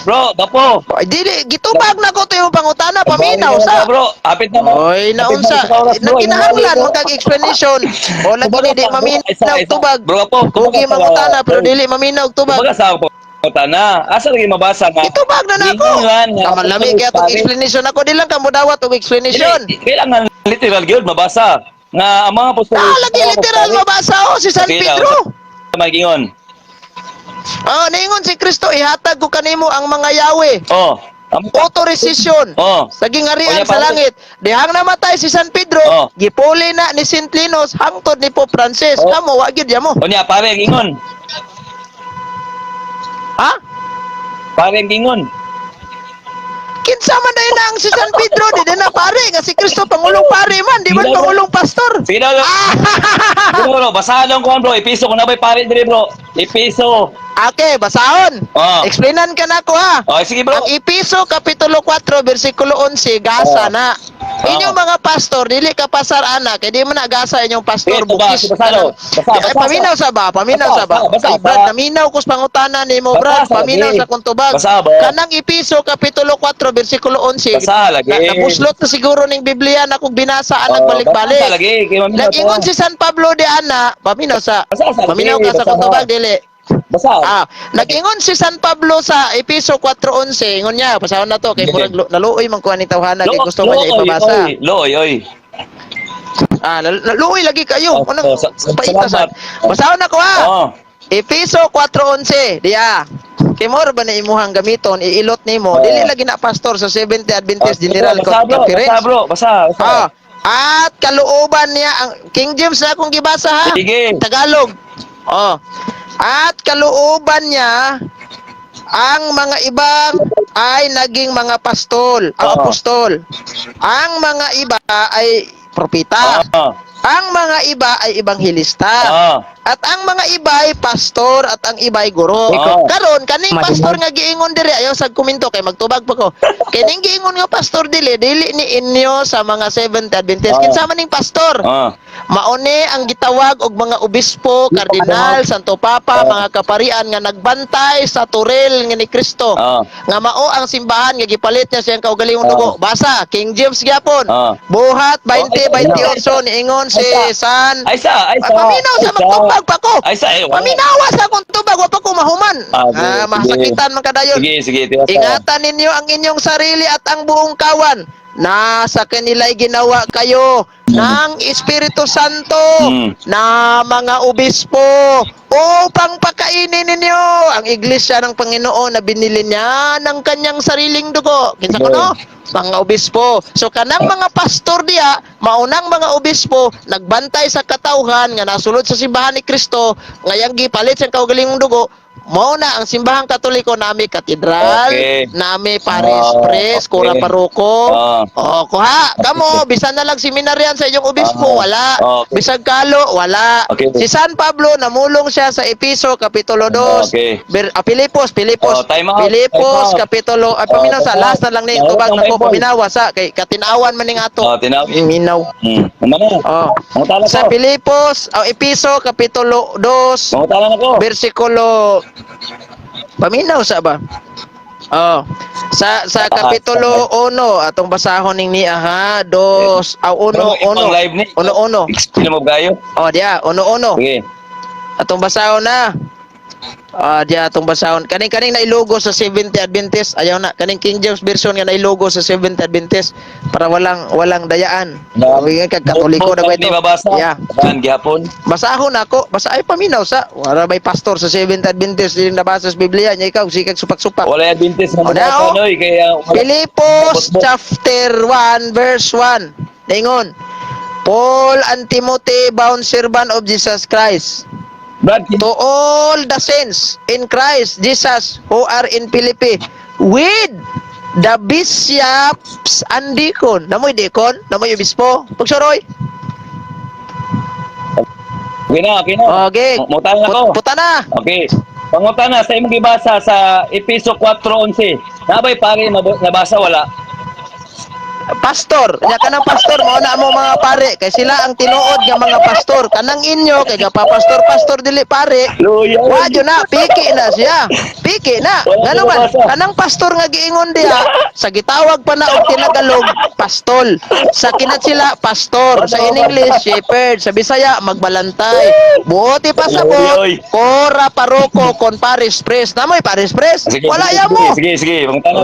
bro, gapo. Ay dili gitubag na ko to yung pangutana paminaw sa. Bro, hapit na. Oy, naunsa. Nakinahanglan mo kag explanation. O lagi ni di maminaw tubag. Bro, gapo. Kugi mangutana pero dili maminaw tubag. Baga sa pangutana. Asa lagi mabasa nga? Itubag na nako. Kaman lami kay atong explanation ako di lang kamo dawat og explanation. Kailangan literal gyud mabasa nga ang mga apostol Lagi literal mabasa si San Okay, Pedro. Magingon. Niingon si Kristo, ihatag ko kanimo ang mga yawe. Oh. Authorization sa Onya, gingarian sa pare. langit. Dihang namatay si San Pedro, Oh. gipuli na ni St. Linus hangtod ni Pope Francis. Oh. Kamo wa gyud mo. Unya pare gingon. Ha? Pare gingon. Kinsa man dahil na ang si San Pedro, di na pare, nga si Kristo pangulong pare man, di man Sige, bro. pangulong pastor. Sige na, bro. Bro, basahan lang ko bro. Ipiso ko na ba'y pare dire bro. Ipiso. Okay, basahon. Oh. Explainan ka na ko ha. Oh, sige bro. Ang Episo Kapitulo 4, versikulo 11, gasa na. Inyong mga pastor, dili ka pasar anak, kaya di mo na gasa inyong pastor, Sige, basa, bukis. basa, basa. Ay, paminaw sa ba? Paminaw sa ba? Basa, Ay, Brad, naminaw kus pangutana ni mo, Brad. Basa, Paminaw lagi. sa kung tubag. Basa, ba? Kanang Episo Kapitulo 4, versikulo 11. Basa, lagi. Nabuslot na siguro ning Biblia na kung binasa Oh, anang balik-balik. basa lagi, kay maminaw Nag-ingon to. si San Pablo de Ana, paminaw sa. Basa, Paminaw ka sa basa, kung tubag, dili. Basa. Nag-ingon si San Pablo sa Episo 4:11, ingon niya, pasahon na to kay murag naluoy man kuha ni tawhana kay gusto man niya ipabasa. Loy. Naluoy lagi kayo. Oh, Unang paitasan. salamat. Basahon na ko ha. Oh. Episo 4:11, diya. Kay mo ba na imuhang gamiton, iilot nimo. Oh. Dili lagi na pastor sa Seventh Adventist General Basa bro, Conference. basa bro, basa. At kalooban niya ang King James na akong gibasa ha. Sige. Tagalog. At kalooban niya ang mga ibang ay naging mga apostol. Ang mga iba ay propeta. Ang mga iba ay ibanghilista. At ang mga iba ay pastor at ang iba ay guro. Karon kaning pastor nga giingon diri ayaw sag komento kay magtubag pa ko. Kining giingon nga pastor dili ni inyo sa mga Seventh Adventist. Kinsa man ning pastor? Mauni ang gitawag og mga obispo, kardinal, santo papa, mga kaparian nga nagbantay sa turel nga ni Kristo. Nga mao ang simbahan nga gipalit niya siyang kaugalingong dugo. Basa King James gyapon. Buhat 20:28 niingon si San Aysa. paminaw sa magtubag pa ko. Aysa. Paminawa sa akong tubag wa pa ko mahuman. Sige. Masakitan man kadayon. Sige. Ingatan ninyo ang inyong sarili at ang buong kawan. Nasa kanila'y ginawa kayo ng Espiritu Santo na mga obispo upang pakainin ninyo ang iglesia ng Panginoon na binili niya ng kanyang sariling dugo. Kinsa ko no? Mga obispo. So kanang mga pastor diya, maunang mga obispo, nagbantay sa katawhan nga nasulod sa simbahan ni Kristo, ngayang gipalit sa kaugalingong dugo. Mao na ang simbahang Katoliko nami katedral, nami paris pres, kura paroko. Kuha kamo bisan na lang seminaryan sa inyong obispo wala. Bisag kalo wala. Si San Pablo namulong siya sa Episo Kapitulo 2. Pilipos time out. Pilipos Kapitulo paminaw sa last na lang ning tubag nako paminawa sa kay katinawan man ning ato. Minaw. Sa Pilipos Episo Kapitulo 2 versikulo paminaw sa ba? Sa kapitulo 1 atong basahon ning niya ha. 2 1. Sino mo gayo? Diya 1. Sige. Atong basahon na. Diya atong basahon. Kaning nailogo sa Seventh Adventist. Ayaw na kaning King James version nga nailogo sa Seventh Adventist para walang dayaan. Kag Katoliko na ba ito? Yeah. Gihapon. Basahon ako. Basa ay paminaw sa wala may pastor sa Seventh Adventist din nabasa sa Biblia niya ikaw sikag supak-supak. Wala Adventist na Wala, mabasa noy kaya Pilipos chapter 1 verse 1. Ningon. Paul and Timothy, bound servant of Jesus Christ, Brad, to all the saints in Christ Jesus who are in Philippi, with the bishops and deacon. Namoy deacon, namoy obispo. Pagsuroy. Okay na. Okay. Mutan na ko. Puta na. Okay. Pangutan na sa imong gibasa sa Episo 4:11. Nabay pare nabasa wala. Pastor, nya kanang pastor mao na mo mga pare kay sila ang tinuod nga mga pastor. Kanang inyo kay pastor dili pare. Wa jud na piki na siya. Piki na. Ngano man kanang pastor nga giingon diha sa gitawag pa na og tinagalog pastol. Sa kinat sila pastor, sa in English shepherd, sa Bisaya magbalantay. Buoti pa sa kora paroko kon paris pres. Namoy paris pres? Wala ya mo. Sige. Pangutan na.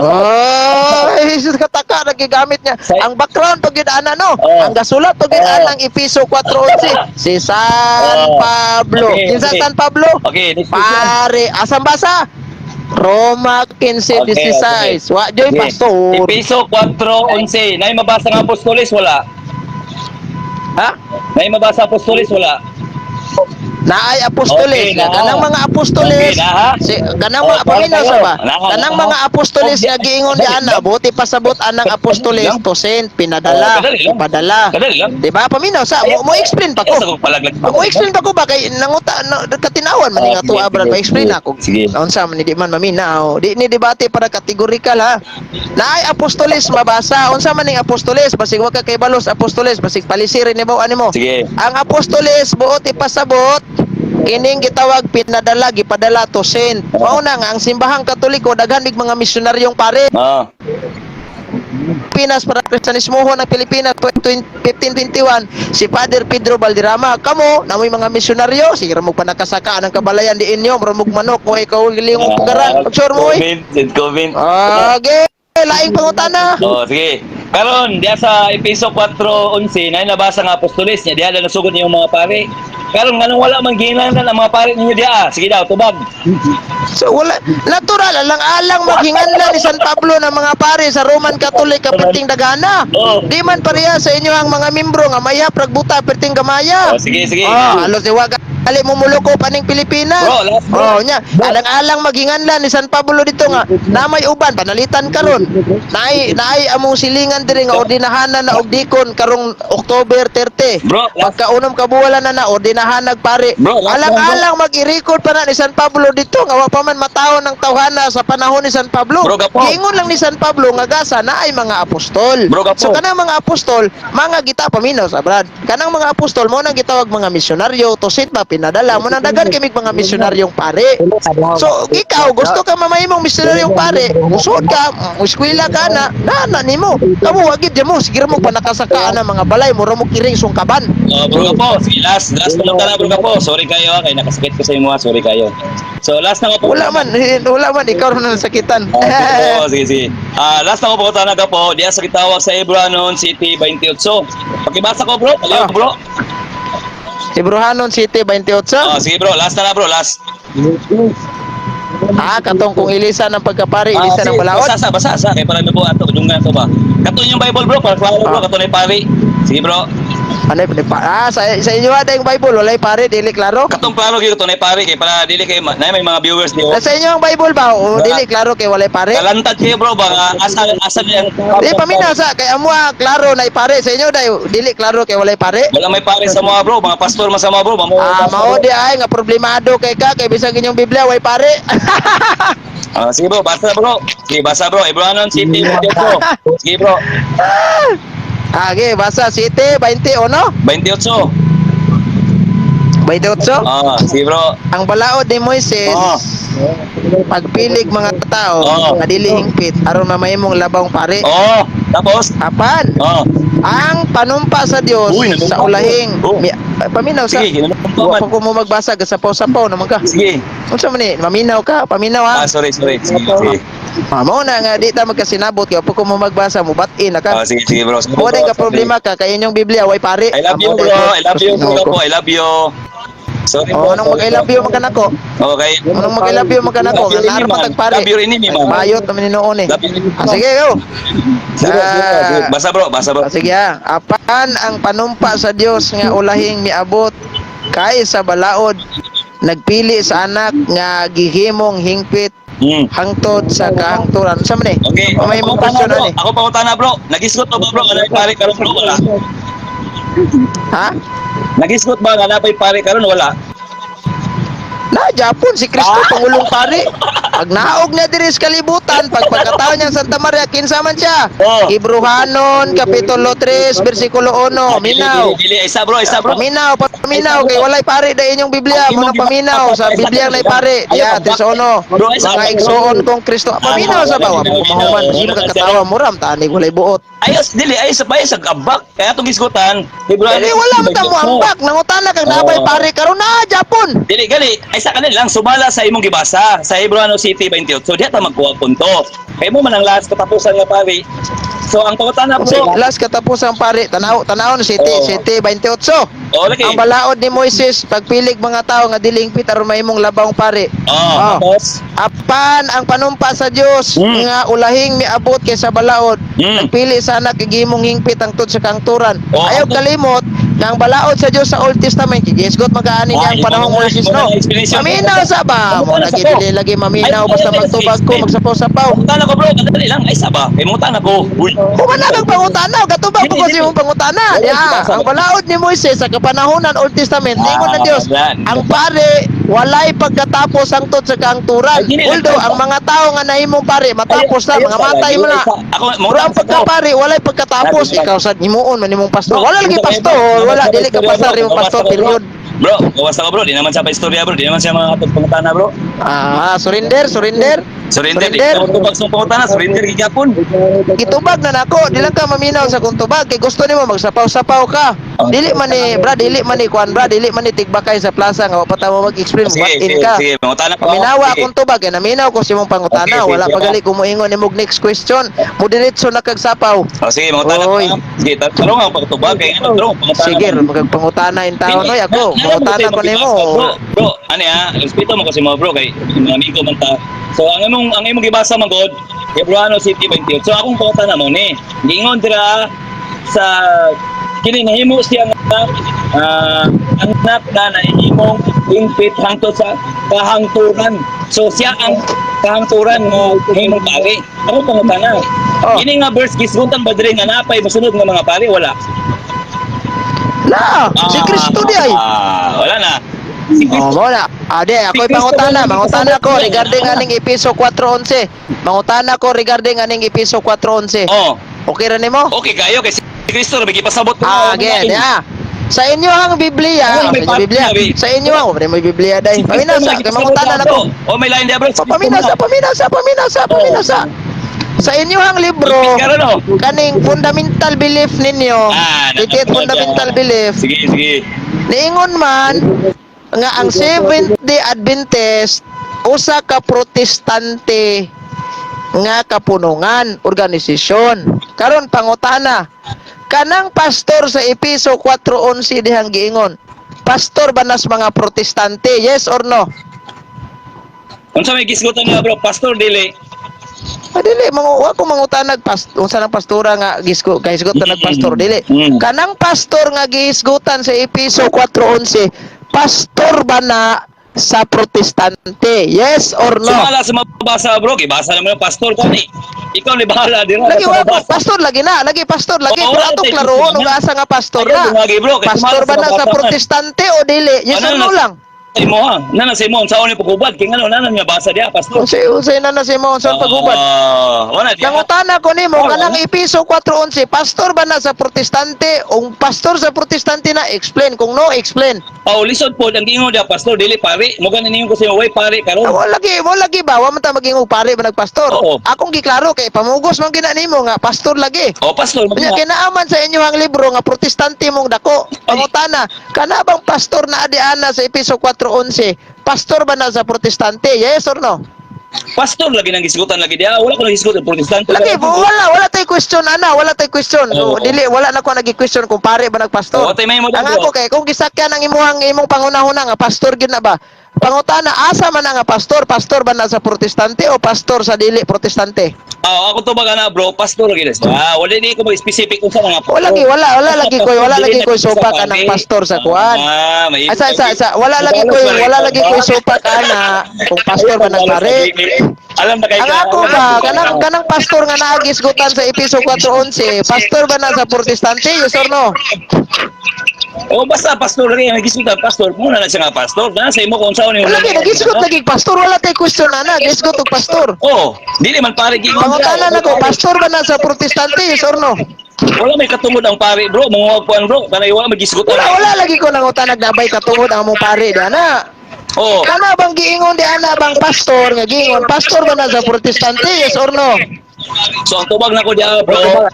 Jesus kataka nagigamit niya. Sa- Ang background pag gidana no. Oh. Ang gasulat pag gidana ng Episo 4:11 si San Oh. Pablo. Okay, Kinsa okay. San Pablo? Okay, next question. Pare, asam basa? Roma 15:16. Wa joy Okay. pastor. Episo 4:11. Nay mabasa ng apostoles wala. Ha? Nay mabasa apostoles wala. Naay apostoles Okay, nga na. kanang mga apostoles Okay, na, ha? si kanang mga Oh, paminaw tayo. sa ba Na, kanang na. mga apostoles Oh, nga giingon di ana buti pasabot anang apostoles lang. to send pinadala Oh, kadali lang. ipadala Kadali lang. di ba paminaw sa mo explain pa Ayos ko ako palaglag. mo explain pa ko ba kay nanguta katinawan man nga Sige, to abran sige, ma explain sige. ako Sige. unsa man di man maminaw di ni debate para kategorikal ha naay apostoles mabasa unsa man ning apostoles basig wa ka kay balos apostoles basig palisirin ni baw animo Sige. ang apostoles buot ipasabot kining gitawag pinadala gipadala to send. Mao na nga ang simbahang Katoliko daghan mig mga misyonaryong pare. Ah. Pinas para Kristiyanismo ng Pilipinas 1521 si Father Pedro Valderrama kamo namoy mga misyonaryo sige ra mo pa nakasaka ang kabalayan di inyo murag manok mo ikaw gilingong pugaran pagsuor mo eh. Comment. Okay, laing pangutana. Oh, sige. Karon diya sa Episo 4:11 na nabasa nga apostoles niya diya na nasugod niyong mga pare. Karon nganong wala man gihinahanglan ang mga pare ninyo diya. Sige daw tubag. So wala natural alang-alang maghinganlan ni San Pablo ng mga pare sa Roman Catholic kapiting dagana. Oh. Di man pareha sa inyo ang mga membro nga maya pragbuta perting gamaya. Oh, sige, sige. Halos di waga ali mo muluko paning Pilipinas. Bro, last bro. Oh, nya. Alang-alang maghinganlan ni San Pablo dito nga. Na may uban panalitan karon. Naay among silingan diri nga ordinahanan na og dikon karong October 30. Bro, last. Pagkaunom kabuwalan na ordinahan nagpare. Bro, last Alang-alang mag-i-record pa na ni San Pablo dito nga wa pa man matawon ng tawhana sa panahon ni San Pablo. Bro, gapo. Giingon lang ni San Pablo nga gasa na ay mga apostol. Bro, gapo. So kanang mga apostol, mga gita paminaw sa brad. Kanang mga apostol mo nang gitawag mga misyonaryo to sit ba pinadala mo nang dagan kami mga misyonaryong pare. So ikaw gusto ka mamahimong misyonaryong pare, usod ka, eskwela ka na nimo. Kamo wagid mo sige mo pa nakasaka na mga balay mo ra mo kiring sungkaban. Oh, bro po. Sige, last na lang tala, bro po. Sorry kayo, kay nakasakit ko sa inyo, sorry kayo. So, last na ko po. Wala man ikaw ron nasakitan. Oo, sige, sige. Last na ko po tanaga po, diya sa kitawag sa Ebranon City 28. Pakibasa ko, bro. Aliyo, bro. Sibruhanon City 28. Sige, bro. Last na, bro. Last. Katong kung ilisa ng pagkapari, ilisa ng balaod. Basa. Kaya pala na po ato, dungan to ba? Kato yung Bible, bro. Para klaro, bro. Kato na yung pari. Sige, bro. Sa inyo ada yung Bible, walay pare, dili klaro. Katong klaro, kato na yung pari. Kaya para dili kayo, na may mga viewers niyo. Sa inyo ang Bible ba? O dili klaro kay walay pare? Kalantad kayo, bro. Ba? Asa yan. Di paminaw sa kay amo klaro na pare sa inyo day dili klaro kay walay pare. Wala may pare sa mga, bro. Mga pastor man sa mga, bro. Mao di ay nga problemado kay ka kay bisag inyong Biblia way pare. Sige, bro. Basa, bro. Sige, basa, bro. Ebranon City 28. Sige, bro. Okay, basa City 20 no? 28. 28. Sige, bro. Ang balaod ni Moises pagpilig mga tao nga dili hingpit aron mamahimong labang pare. Tapos? Apan ang panumpa sa Dios Uy, nanumpa sa ulahing ko. paminaw sa Sige, nanumpa wa man. pa ko mo magbasa sapaw-sapaw naman ka. Sige. Unsa man ni maminaw ka paminaw ha. Sorry. Sige, sige. Mao na nga di ta magkasinabot kay pa ko mo magbasa mo batin na ka. Sige, bro. Mo ka problema ka kay inyong Biblia way pare. I love you, bro. I love you, bro. I love you. Sorry, bro. Nung mag-I love you magkanako. Okay. Nung mag-I love you magkanako. Love you, Nga naman tagpare. Love you rin, man. Bayot naman ni noon eh. Love you, rin, Sige go. Sige, bro. Basa, bro. Sige ha. Apan ang panumpa sa Dios nga ulahing miabot kay sa balaod nagpili sa anak nga gihimong hingpit hangtod sa kahangturan. Sa man eh? Okay. May mong question ani. Ako pa utana, bro. Nagisgot ba, bro? Ano yung pare karon, bro? Wala. Ha? Nagisgot ba nga napay pare karon? Wala. Na Japon si Kristo pangulong pare. Pag naog niya diri sa kalibutan, pag pagkataon niya Santa Maria kinsa man siya. Hebrehanon kapitulo 3 bersikulo 1. Minaw. Dili, isa, bro. Paminaw kay walay pare da inyong Biblia mo na paminaw sa Biblia nay pare. Diya 3:1. Mga igsoon kong Kristo. Paminaw sa bawa mo mahuman sino ka katawa mo ram tani walay buot. Ayos, dili, ayos sa gabak. Kaya itong gisgutan. Dili wala man ta mo ambak nangutana kag nabay pare karon na Japon. Dili, gali. Ay sa kanil lang, sumala sa imong gibasa. Sa Hebreano City City 28. So diha ta magkuha punto. Kay mo man ang last katapusan nga pare. So ang pangutana Sige, bro. last katapusang pare, tanaw no City, Oo. City 28. Lagi. Ang balaod ni Moises pagpilig mga tao nga dilingpit aron mahimong labawng pare. Oh. Tapos Apan ang panumpa sa Dios nga ulahing miabot kay sa balaod. Nagpili sana kay gimong hingpit ang tud sa kangturan. Oo. Ayaw kalimot nga ang balaod sa Dios sa Old Testament gigisgot magaani niya ang panahong Moises no. Maminaw sa ba mo lagi dili lagi maminaw basta magtubag ko magsapaw-sapaw. pangutana ko bro, kadali lang ay saba. Kay mutana ko. Uy. Kumana kang pangutana, katubag ko kasi mong pangutana. Ya, ang balaod ni Moises sa kapanahonan Old Testament, ningon ng Dios, ang pare walay pagkatapos ang tod sa kaangturan. Although ang mga tao nga nahimong pare matapos na mga matay mo na. Pero ang pagkapare walay pagkatapos ikaw sa himuon man imong pastor. Wala lagi pastor, wala dili ka pastor imong pastor period. Bro, kawasa ka bro, di naman siya pa istorya bro, di naman siya mga atong pangutana bro. Surrender. Surrender, di ka tubag sa pangutana, surrender gigapon. Gitubag na nako, di lang ka maminaw sa kung tubag kay gusto nimo magsapaw-sapaw ka. Dili man ni kuan dili man ni tigbakay sa plaza nga wa pa ta mo mag-explain what in ka. Sige, pangutana ko. Paminawa akong tubag, naminaw ko si mong pangutana. Okay, Wala sige, pagali ko moingon nimog next question. Mo diretso na kagsapaw. Sige, pangutana ko. Oy. Sige, tanong ang pagtubag kay ano bro, pangutana. Sige, magpangutana in taon noy ako. Pangutana ko nimo. Bro, ano ya, respeto mo kasi mo bro kay mga amigo man ta. So ang imong gibasa man god, Hebrano City 28. So akong pangutana mo ni, giingon dira sa kini nahimo siya nga anak na nahimong impit hangtod sa kahangturan. So siya ang kahangturan mo himong pare. Ako pangutana. Oh. Kini nga verse gisguntan ba diri nga napay masunod nga mga pare wala? Na, si Kristo di ay. Wala na. Oh, mo na. Ade, ako'y pangutana ko regarding aning Episo 4:11. Mangutana ko regarding aning Episo 4:11. Oh, Okay ra nimo? okay kayo kay si Kristo bigi pasabot ko. Again, ya. Sa inyo ang Biblia, sa inyo ang may Biblia dai. Paminaw sa kay mangutana nako. Oh, may line dia bro. Paminaw sa. Sa inyo ang libro, kaning fundamental belief ninyo, titit fundamental belief, Sige. niingon man, nga ang Seventh-day Adventist, usa ka protestante, nga kapunungan, organisasyon. Karon pangutana, kanang pastor sa Episo 4:11 dihang giingon, pastor ba nas mga protestante, yes or no? Unsa may gisgutan niya bro, pastor dili. Dili wa ko mangutanag unsa nang pastora nga gihisgutan nagpastor dili. Kanang pastor nga gihisgutan sa Episo 4:11, pastor ba na sa protestante? Yes or no? Sumala sa mabasa bro, gibasa naman yung pastor ko ni. Ikaw ni bahala din. Lagi wa pastor lagi pastor lagi pero ato klaroon ug asa nga pastor na. Pastor ba na sa protestante o dili? Yes or no lang? Ay mo ha, nana sa imo unsaon ni pagubad kay ngano nana niya basa dia pastor. Unsay na si Monson pagubad? Wala dia. Nangutana ko nimo kanang Episo 4:11, pastor ba na sa protestante o pastor sa protestante na explain kung no explain. Lisod po ang gingon dia pastor dili pare. Mo ganin ninyo ko sa way pare karon. Mo lagi ba wa man ta maging pare ba nagpastor? Oo. Akong giklaro kay pamugos man gina nimo nga pastor lagi. Pastor Kanya kinaaman sa inyong libro nga protestante mong dako. Pangutana, kana bang pastor na adiana sa Episo 4:11? Pastor ba na sa protestante? Yes or no? Pastor lagi nang gisgutan lagi dia. Wala ko nang gisgutan protestante. Lagi wala tay question wala tay question. So, Oo. dili wala na ko nagi-question kung pare ba nagpastor. Tay may mo Ang ako kay kung gisakyan ang imong pangunahuna nga pastor gid na ba? Pangutana asa man nga pastor? Pastor ba na sa protestante o pastor sa dili protestante? Ako to baga na bro, pastor lagi na siya. Wala di ko mag-specific kung saan nga. Wala lagi ko sopa ka ng pastor sa kuan. May Wala lagi ko sopa ka na kung pastor ba nagpare. Alam na kayo. Ang ako ba kanang pastor nga naagisgutan sa Episo 4:11, pastor ba na sa protestante? Yes or no? Basta pastor lagi ang gisgutan pastor. Muna na siya nga pastor. Na sa imo kung saan ni. Lagi nagisgot lagi pastor, wala tay question na gisgot og pastor. Dili man pare gingon. Pangutana nako, pastor ba na sa protestante? Yes or no? Wala may katungod ang pare bro, mga kuan bro. Kanay wala magisgutan. Wala lagi ko nangutan nagbabay katungod ang among pare dana. Kana bang giingon di ana bang pastor nga giingon pastor ba na sa protestante? Yes or no? So ang tubag na ko diya bro,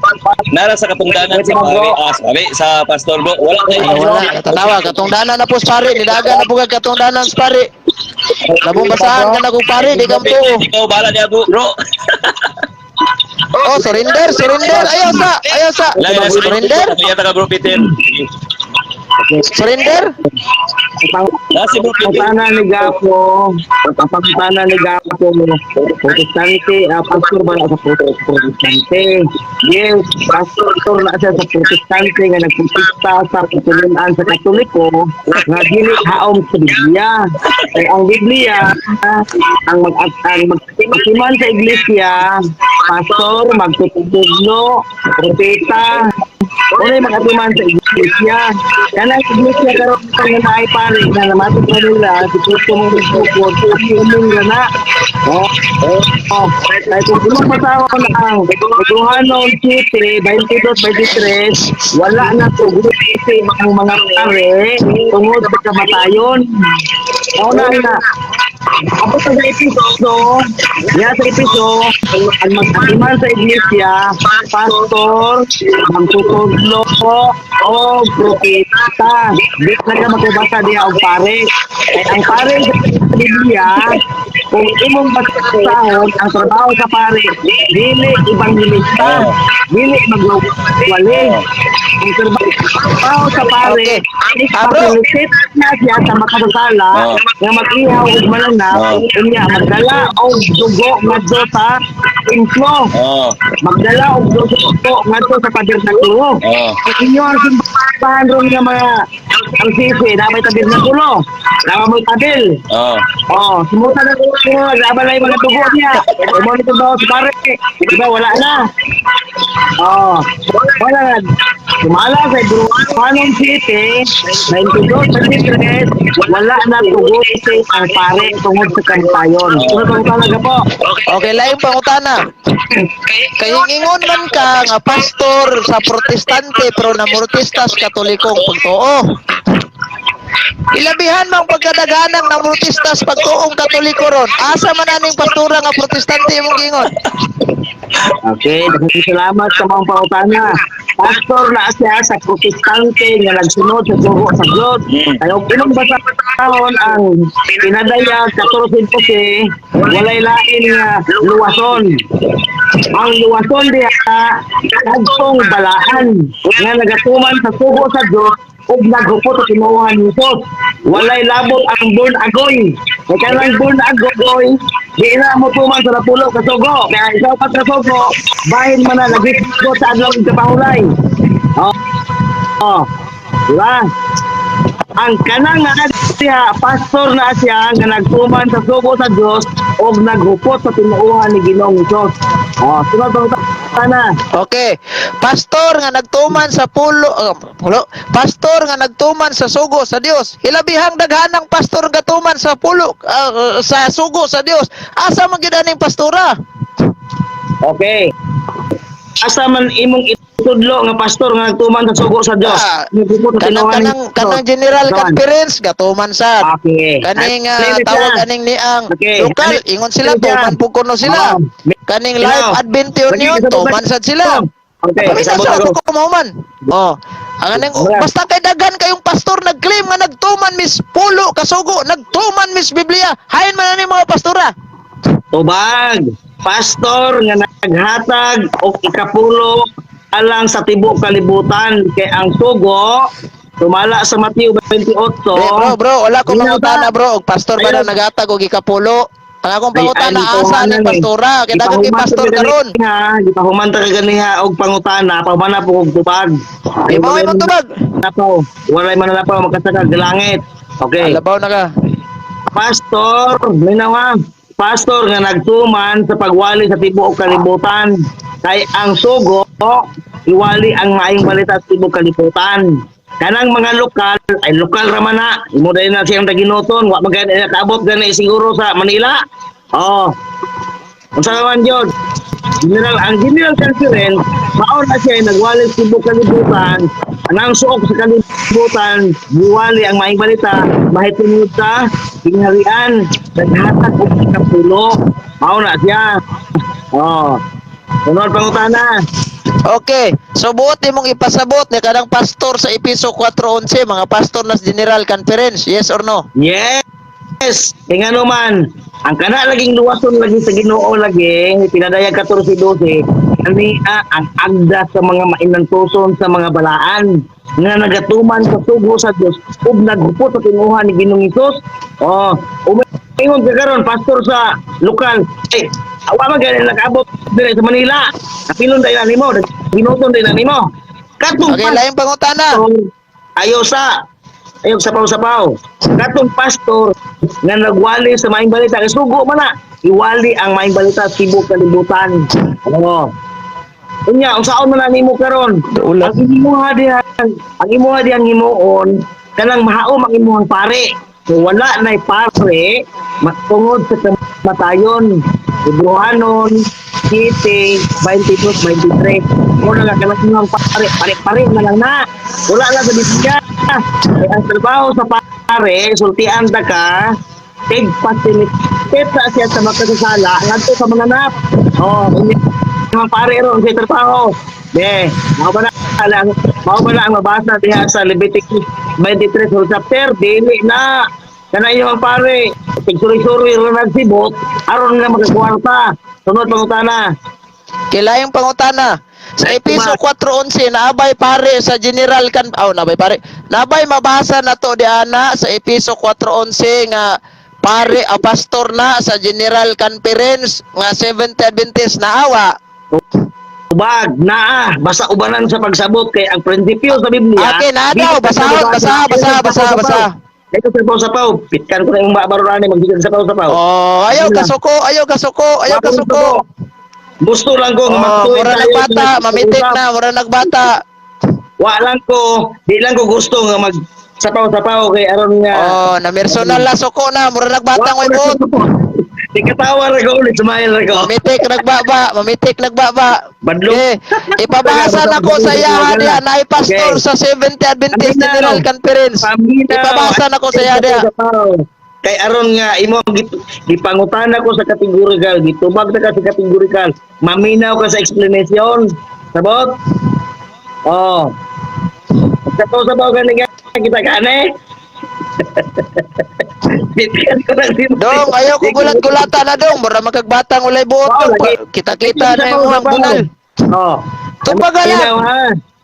nara sa katungdanan sa pare, sa pastor bro. Wala Wala katanawa katungdanan na po sa pare, nidaga na po kag katungdanan sa pare. Labong basahan ka na kung pare, di ka to. Ikaw bahala niya bro. Oh, surrender. Ayaw sa. Surrender? Kaya taga bro Peter. Surrender? Nasi bro Peter. Pangutana ni Gapo, pangutana ni Gapo, protestante, pastor ba na sa protestante? Yes, pastor na siya sa protestante nga nagprotesta sa patuloyan sa Katoliko nga dili haom sa Biblia. Kaya ang Biblia, ang magtiman sa iglesia, pastor, magtutugno, propeta, unay magatiman sa iglesia. Yan ang iglesia karon nga naay pare na namatod na nila si Kristo mo nagpupod kasi umong gana. Kaya kung punong pasawon ang Johanon 7:22-23, wala na to guliti mga pare tungod sa kamatayon. Na ako sa episodo, sa episodo, ang mag-atiman sa iglesia, pastor, magtutudlo, o propeta. Di na ka makibasa diya o pare. Ang pare sa Biblia, kung imong basahon, ang trabaho sa pare, dili evangelista, dili magwali. Ang trabaho sa pare, facilitate na siya sa makasasala, nga mag-ihaw o malanap, unya magdala o dugo ngadto sa templo. Magdala og dugo ngadto sa tabernakulo. Ang inyo ang simbahan ron nga mga ang sisi, dapat tabernakulo. Dapat mo tabil. Sumuta na ko dapat na yung mga dugo niya. Mo nito daw sa pare. Diba wala na. Wala na. Sumala sa Johanon 7:22-23, wala na dugo ang pare tungod sa kamatayon. Ano talaga po? Okay, laing pangutana. Kahingingon man ka nga pastor sa protestante pero namortista sa katolikong pagtuo. Ilabihan mang pagkadaganang namortista sa pagtuong katoliko ron. Asa man aning pastora nga protestante imong gingon? Okay, daghang salamat sa mga pautana. Pastor na siya sa protestante nga nagsunod sa tugo sa Diyos. Ayaw pinong basahon ang pinadayag 14 walay lain nga luwason. Ang luwason diya kadtong balaan nga nagatuman sa tugo sa Diyos ug naghupot sa tinuohan ni Jesus. Walay labot ang born agoy. Kaya kanang born agoy, di na mo tuman sa napulo ka sugo. Kaya isaw pa ka sugo, bahin man na nagbigo sa adlaw ng kapahulay. Diba? Ang kanang nga siya, pastor na siya nga nagtuman sa sugo sa Diyos o naghupot sa tinuuhan ni Ginoong Diyos. Sunod ang na. Okay. Pastor nga nagtuman sa pastor nga nagtuman sa sugo sa Dios. Hilabihang daghanang pastor nga tuman sa sa sugo sa Dios. Asa man gyud aning pastora? Okay. Asa man imong itudlo nga pastor nga nagtuman sa sugo sa Dios. Kanang general conference gatuman sad. Okay. Kaning tawag aning niang lokal ingon sila tuman pug kuno sila. Kaning live Advent Union tuman sad sila. Okay. Sa ko man. Ang aning basta kay daghan kayong pastor nag-claim nga nagtuman mis pulo kasugo, nagtuman mis Biblia. Hain man ani mga pastora. Tubag. Pastor nga naghatag og ikapulo alang sa tibuok kalibutan kay ang sugo tumala sa Mateo 28. Bro, wala ko mangutana bro, og pastor ba na naghatag og ikapulo? Ang akong pangutana asa ni pastora, kay dagan kay pastor karon. Di pa humanta ka ganiha og pangutana, pabana po og tubag. Ay mo man tubag. Napaw, walay man napaw makasakag sa langit. Okay. Alabaw na ka. Pastor, minawa. Pastor nga nagtuman sa pagwali sa tibuok kalibutan kay ang sugo iwali ang maayong balita sa tibuok kalibutan. Kanang mga lokal ay lokal ra man na imo dai na siyang taginoton wa magani kaabot gani siguro sa Manila. Unsa man jud ang general conference mao na siya nagwali sa tibuok kalibutan. Anang suok sa kalibutan iwali ang maayong balita mahitungod sa pingharian naghatag og ikapulo mao na siya. Sunod pangutana. Okay, so buot imong ipasabot ni kanang pastor sa Episo 4:11 mga pastor nas General Conference, yes or no? Yes. Kaya nga naman, ang kana laging luwason lagi sa Ginoo lagi, pinadayag 14-12, ani ang agda sa mga mainantuson sa mga balaan nga nagatuman sa tubo sa Dios ug naghupot sa tinguhan ni Ginoong Hesus. Oh, umingon ka karon pastor sa lokal. Eh, awa man gani nakaabot dire sa Manila. Kapilon dai na nimo, ginuton dai na nimo. Katong Okay, laing pangutana. ayaw sapaw-sapaw. Katong pastor nga nagwali sa maing balita kay sugo man na iwali ang maing balita sa tibok kalibutan. Oo. Unya unsaon man na nimo karon? Ulat. Ang imuha diyang himuon kanang mahaom ang imuhang pare. So wala nay pare matungod sa kamatayon. Ibrohanon City 22-23. Muna nga kanang imuhang pare na lang na. Wala na sa Biblia. Kaya ang trabaho sa pare, sultian ta ka, tig facilitate sa siya sa magkasasala, ngadto sa mananap. Oh, mga pare ron sa trabaho. Mao ba na ang mabasa diha sa Leviticus 23 chapter, dili na kana yung pare, tigsuri-suri ron nagsibot, aron nga magkakwarta. Sunod pangutana. Kilayang pangutana. Sa Episo 4:11 naabay pare sa General naabay mabasa na to di ana sa Episo 4:11 nga pare a pastor na sa General Conference nga Seventh Adventist naawa. Ubag naa basa ubanan sa pagsabot kay ang prinsipyo sa Biblia. Okay, na daw basa. Ito sa paw, pitkan ko na yung mabarurani magbigan sa paw. Oh, ayaw kasuko. Gusto lang ko magtuloy mura nagbata, mamitik na, mura nagbata. Wa lang ko, di lang ko gusto nga mag sapaw-sapaw kay aron nga. Oh, na personal la suko na, mura nagbata ngoy buot. Di katawa ra ko ulit, smile ra ko. Mamitik nagbaba. Badlo. Okay. Ipabasa na ko sa iya diha na pastor sa Seventh Adventist General Conference. Ipabasa na ko sa iya diha. Kay aron nga imo gipangutana ko sa kategorikal, gitubag na ka sa kategorikal, maminaw ka sa explanation. Sabot? Oh. Sabaw gani kita kane. Dong, ayaw ko gulat-gulatan na dong, mura magkagbatang ulay buot. Kita-kita na yung mga bunal. Oh. Tumbagalan.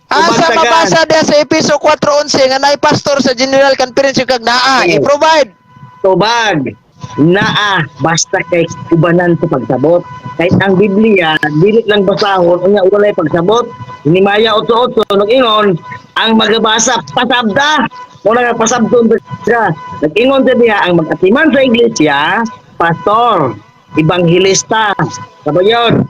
Asa mabasa diha sa Episo 4:11 nga naay pastor sa General Conference yung kag naa, i-provide. Tubag naa basta kay ubanan sa pagsabot. Kahit ang Biblia dili lang basahon unya walay pagsabot. Hinimaya 8:8 nag-ingon ang magabasa pasabda. Muna nga pasabdon siya. Nag-ingon sa diha ang magkatiman sa iglesia, pastor, ebanghilista, sabayon,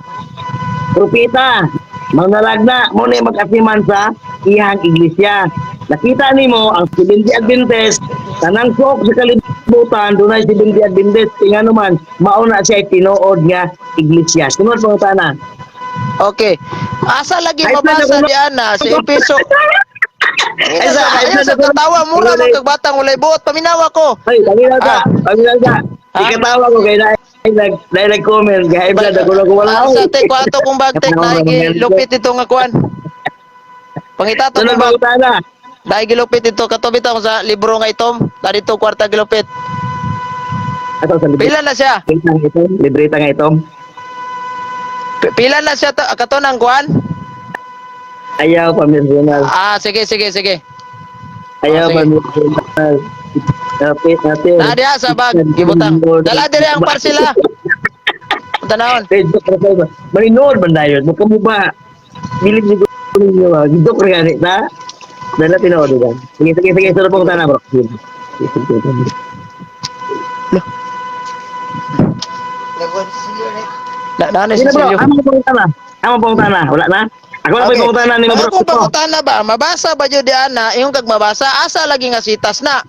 propeta, mangalagna mo na magkatiman sa iyang iglesia. Nakita nimo ang Seventh Adventist tanang sok sa kalibutan dunay Seventh Adventist nga naman mauna siya tinuod nga iglesia. Sunod mo tana. Okay. Asa lagi mabasa di ana sa Episo. Ay sa tawa mura magkagbatang ulay buot paminawa ko. Ay, pamilaw ka. Ikatawa ko kay dahil comment kay blood ako lang wala ako. Sa te kwarto kung bagtek na lupit ito nga kuan. Pangitato Sunod kung mo tana. dahil gilupit ito katubit ako sa libro nga itom. Dito kwarta gilupit. Ato sa Pila na siya? Libreta nga ito. Pila na siya katonang kuan? Ayaw pamilyonal. Sige. Ayaw sige. pamilyonal. Kapit natin. Diha sa bag gibutang. Dala dire ang parsela. Tanawon. Maninood man dayon. Mo kamo ba? Bilib ni ninyo. Gidok ra gani ta. Dala tinood yan. Sige. Sura pong tanah bro. Nana Sige si bro. Silyo. Amo pong tanah. Wala na? Ako lang pong tanah ni bro. Ako pangutana ba? Mabasa ba jud di ana? Yung kag mabasa asa lagi nga sitas na.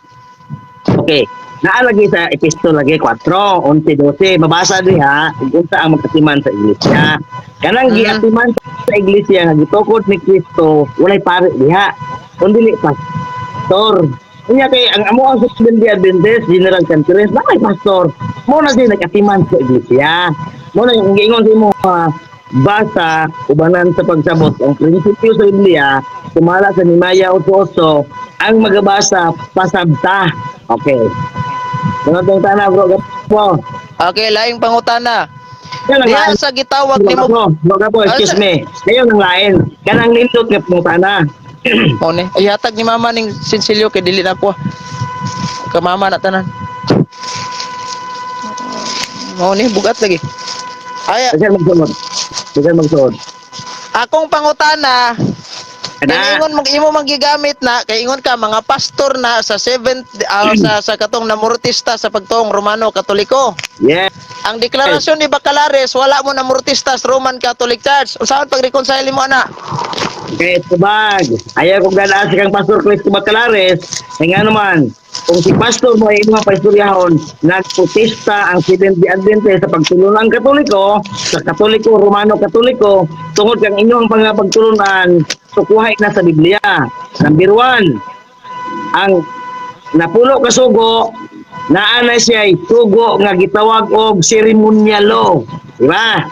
Okay. Naalagay sa episto lagi 4, 11, 12. Mabasa diha unsa ang magkatiman sa iglesia. Kanang giatiman sa iglesia nga gitukod ni Kristo, walay pare diha. Kundi pastor. Unya kay ang amo ang Seventh Adventist General Conference, na may pastor. Mo na din nagkatiman sa iglesia. Mo na yung giingon sa imo basa ubanan sa pagsabot ang prinsipyo sa Biblia sumala sa Nimaya 8:8 ang magabasa pasabta. Okay. Sunod pangutana bro gapo. Okay, laing pangutana. Yan ang Diha lain. sa gitawag Bro nimo gapo, excuse me. Kayo ang lain. Kanang nindot nga pangutana. mo ni. Ihatag ni mama ning sinsilyo kay dili na ko. Ka mama na tanan. Mo ni bugat lagi. Ay, Kasi magsunod. Kasi magsunod. akong pangutana, Kana. kay ingon imo magigamit na kay ingon ka mga pastor na sa 7th sa katong namurtista sa pagtuong Romano Katoliko. Yes. Ang deklarasyon ni Bacalares wala mo namurtista sa Roman Catholic Church. Unsaon pag-reconcile mo ana? Kaya tubag. Ayaw kong galaan si kang Pastor Cristo Bacalares. Kaya nga naman, kung si Pastor mo ay mga paistoryahon, nagputista ang Seventh-day Adventist sa pagtulungan Katoliko, sa Katoliko, Romano Katoliko, tungod kang inyong pagtulunan, sukuhay na sa Biblia. Number 1, ang napulo ka sugo, naanay siya ay sugo nga gitawag og seremonyalo. Diba?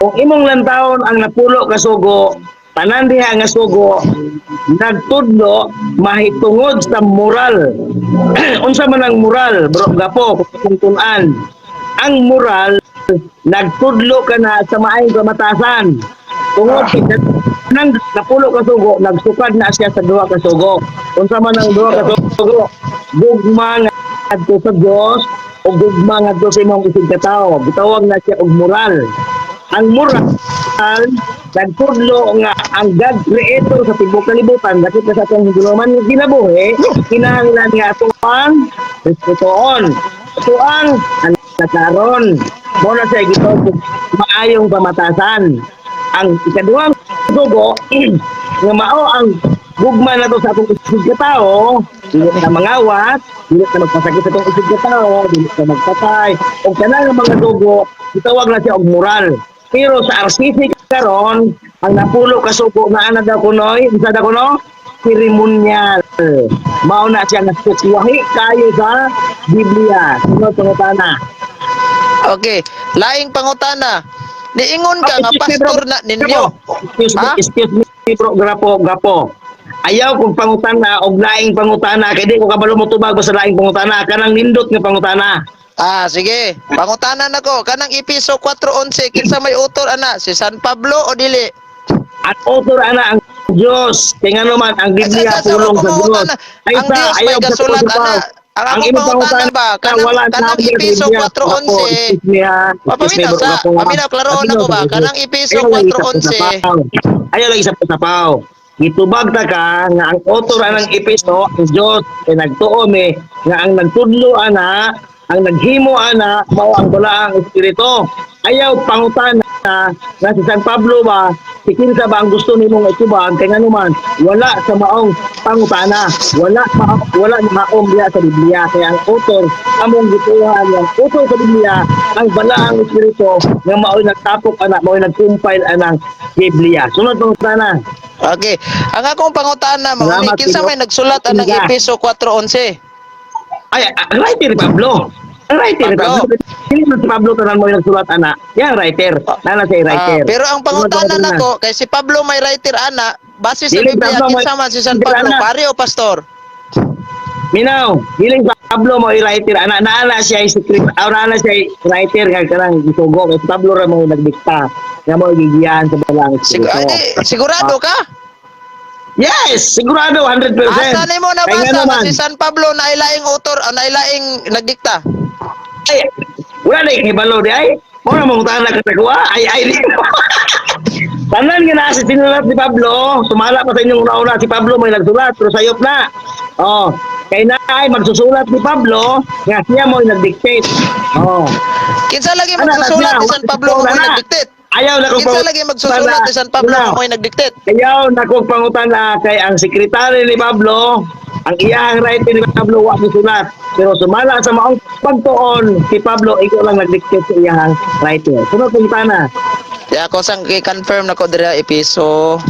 Kung imong lantawon ang napulo ka sugo, tanan diha nga sugo nagtudlo mahitungod sa moral. Unsa man ang moral, bro gapo kung tun-an. Ang moral nagtudlo ka na sa maayong kamatasan. Tungod nang napulo ka sugo, nagsukad na siya sa duha ka sugo. Unsa man ang duha ka sugo? Gugma nga adto sa Dios o gugma nga adto sa imong isig ka tawo. Gitawag na siya og moral. Ang moral nagtudlo nga ang God creator sa tibok kalibutan dakit na sa atong higuluman nga kinabuhi kinahanglan nga atuang respetuon atuang nakaron mo na siya gitawag og maayong pamatasan. Ang ikaduhang sugo nga mao ang gugma na to sa atong isig ka tawo, dili na mangawat, dili na magpasakit sa atong isig ka tawo, dili na magpatay o kanang mga sugo gitawag na siya og moral. Pero sa RCC karon ang napulo ka sugo nga ana daw kunoy, isa daw kuno seremonyal. Mao na siya nagsuwahi kayo sa Biblia. Sunod pangutana. Okay, laing pangutana. Niingon ka nga pastor na ninyo. Ha? Excuse me, bro, gapo. Ayaw kong pangutana og laing pangutana kay di ko kabalo mo tubag sa laing pangutana kanang nindot nga pangutana. Sige. Pangutanan ako. Kanang Episo 4:11, kinsa may utor ana? Si San Pablo o dili? At author ana ang Diyos. Kaya nga naman ang Biblia tulong sa Diyos. Ang Diyos may kasulat ana. Ang akong pangutanan ba? Kanang Episo 4:11. Paminaw, klaroon ako ba? Kanang Episo 4:11. Ayaw lagi sa putapaw. Itubag ta ka nga ang author anang Episo ang Diyos kay nagtuo mi nga ang nagtudlo ana ang naghimo ana mao ang balaang espiritu. Ayaw pangutana na si San Pablo ba si kinsa ba ang gusto nimong itubag kay nganuman wala sa maong pangutana, wala na maong diha sa Biblia kaya ang author among gituhan yang author sa Biblia ang balaang espiritu nga mao nagtapok ana mao nagcompile anang Biblia. Sunod pangutana. Okay. Ang akong pangutana mo, Salamat, kinsa may nagsulat anang Iniga. Episo 4:11? Ay, ang writer ni Pablo. Ang writer ni Pablo. Hindi man si Pablo tanan mo yung nagsulat ana. Yang writer. Nana siya writer. Pero ang pangutanan Sunod, nako kay si Pablo may writer ana, base sa Dili, Biblia Pablo, kinsa man si San Dili, Pablo, ana. pare o pastor? Minaw, hiling Pablo mo yung writer ana. Naala siya yung script. Naala siya yung writer nga kanang isugo. Kay si Pablo ra mo yung nagdikta. Nga mo gigiyan sa balang Sigurado ka? Yes, sigurado 100%. Asa nimo Kaya nga nabasa naman, nga si San Pablo na ilaing author, na ilaing nagdikta? ay, wala na ikibalo di ay. Muna mong tanan ka takuha. Ay, di. Tanan nga na si sinulat ni Pablo. Sumala pa sa inyong una-una si Pablo may nagsulat. Pero sayop na. Oh, kay na ay magsusulat ni Pablo nga siya mo nag-dictate. Oh. Kinsa lagi Ana, magsusulat na ni siya, San Pablo mo ana. nagdiktate? Ayaw na kong Kinsa lagi magsusulat ni San Pablo mo nagdiktate? Ayaw na kong pangutan na kay ang sekretary ni Pablo, ang iyang writer ni Pablo wa sulat. Pero sumala sa maong pagtuon si Pablo ikaw lang nag-dictate sa iyang writer. Sunod punta na. Ya ako sang i-confirm nako dira Episo.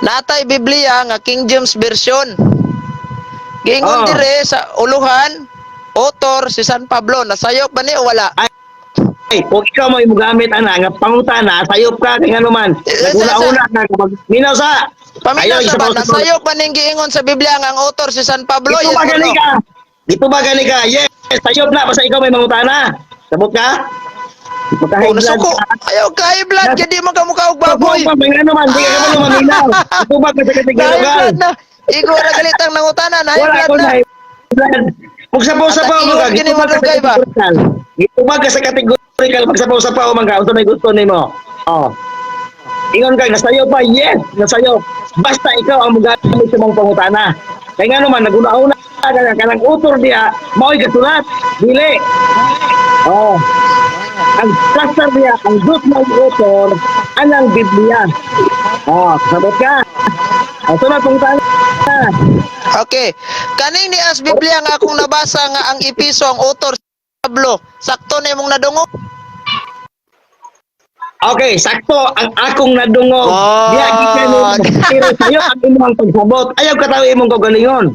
Natay Biblia nga King James version. Giingon dire sa uluhan, author si San Pablo, nasayop ba ni o wala? Ay, kung ikaw mo imugamit ana nga pangutana, sayop ka kay ano man. Naguna-una ka kapag minaw sa. Paminaw sa ba, nasayop ba ning giingon sa Biblia nga ang author si San Pablo? Ito Yes or magaling no? ka. Ito ba gani ka? Yes, sayop na basta ikaw may mangutana. Sabot ka? Oh, nasuko. Ayaw ka high blood kaya di man ka mukha og baboy. Baboy. May ano man, di ka naman maminaw. Ito ba ka sa Na high kategory? blood na. Igo ra galitang nangutanan, high Wala blood ko na. na. Magsapaw-sapaw At ang mo ka. ingon gini madugay ba? Ito ba ka sa kategorikal? Magsapaw-sapaw man ka. Unsa may gusto nimo? Oh. Ingon ka, nasayo pa? Yes, nasayo. Basta ikaw ang magamit sa mga pangutana. Kaya nga naman, naguna-una ka kanang utor diya, mao'y kasulat. Dili. Oh. Ang plaster niya, ang Diyos ng utor, anang Biblia. Oh, sabot ka. O, sunod pangutana. Okay. Kaning ni as Biblia nga akong nabasa nga ang Episo ang author si Pablo. Sakto na imong nadungog. Okay, sakto ang akong nadungog. Oh. Diya gikan mo. Pero sayo ang imong pagsabot. Ayaw ka tawo imong kagalingon.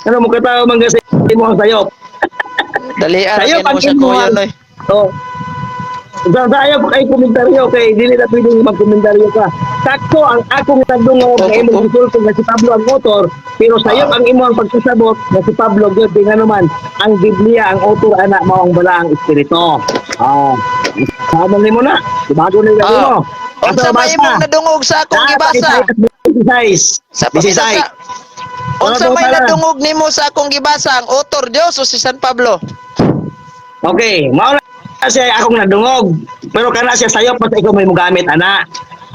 Ano mo ka tawo man sa imong sayop. Dalian Sayo kay mo sa kuya noy. So, ayaw ko kay komentaryo kay dili na pwedeng magkomentaryo ka. Sakto ang akong nadungog nga imong gisulti nga si Pablo ang author, pero sayo ang imong pagsabot nga si Pablo gyud nga naman ang Biblia ang author ana mao ang balaang espiritu. Sama nimo na. Bago na yung mo. Unsa may imong nadungog sa akong gibasa? Sa pagkisa. Unsa may nadungog nimo sa akong gibasa ang author Dios o si San Pablo? Okay, mao na siya akong nadungog. Pero kana siya sayo pa sa ikaw may mogamit ana.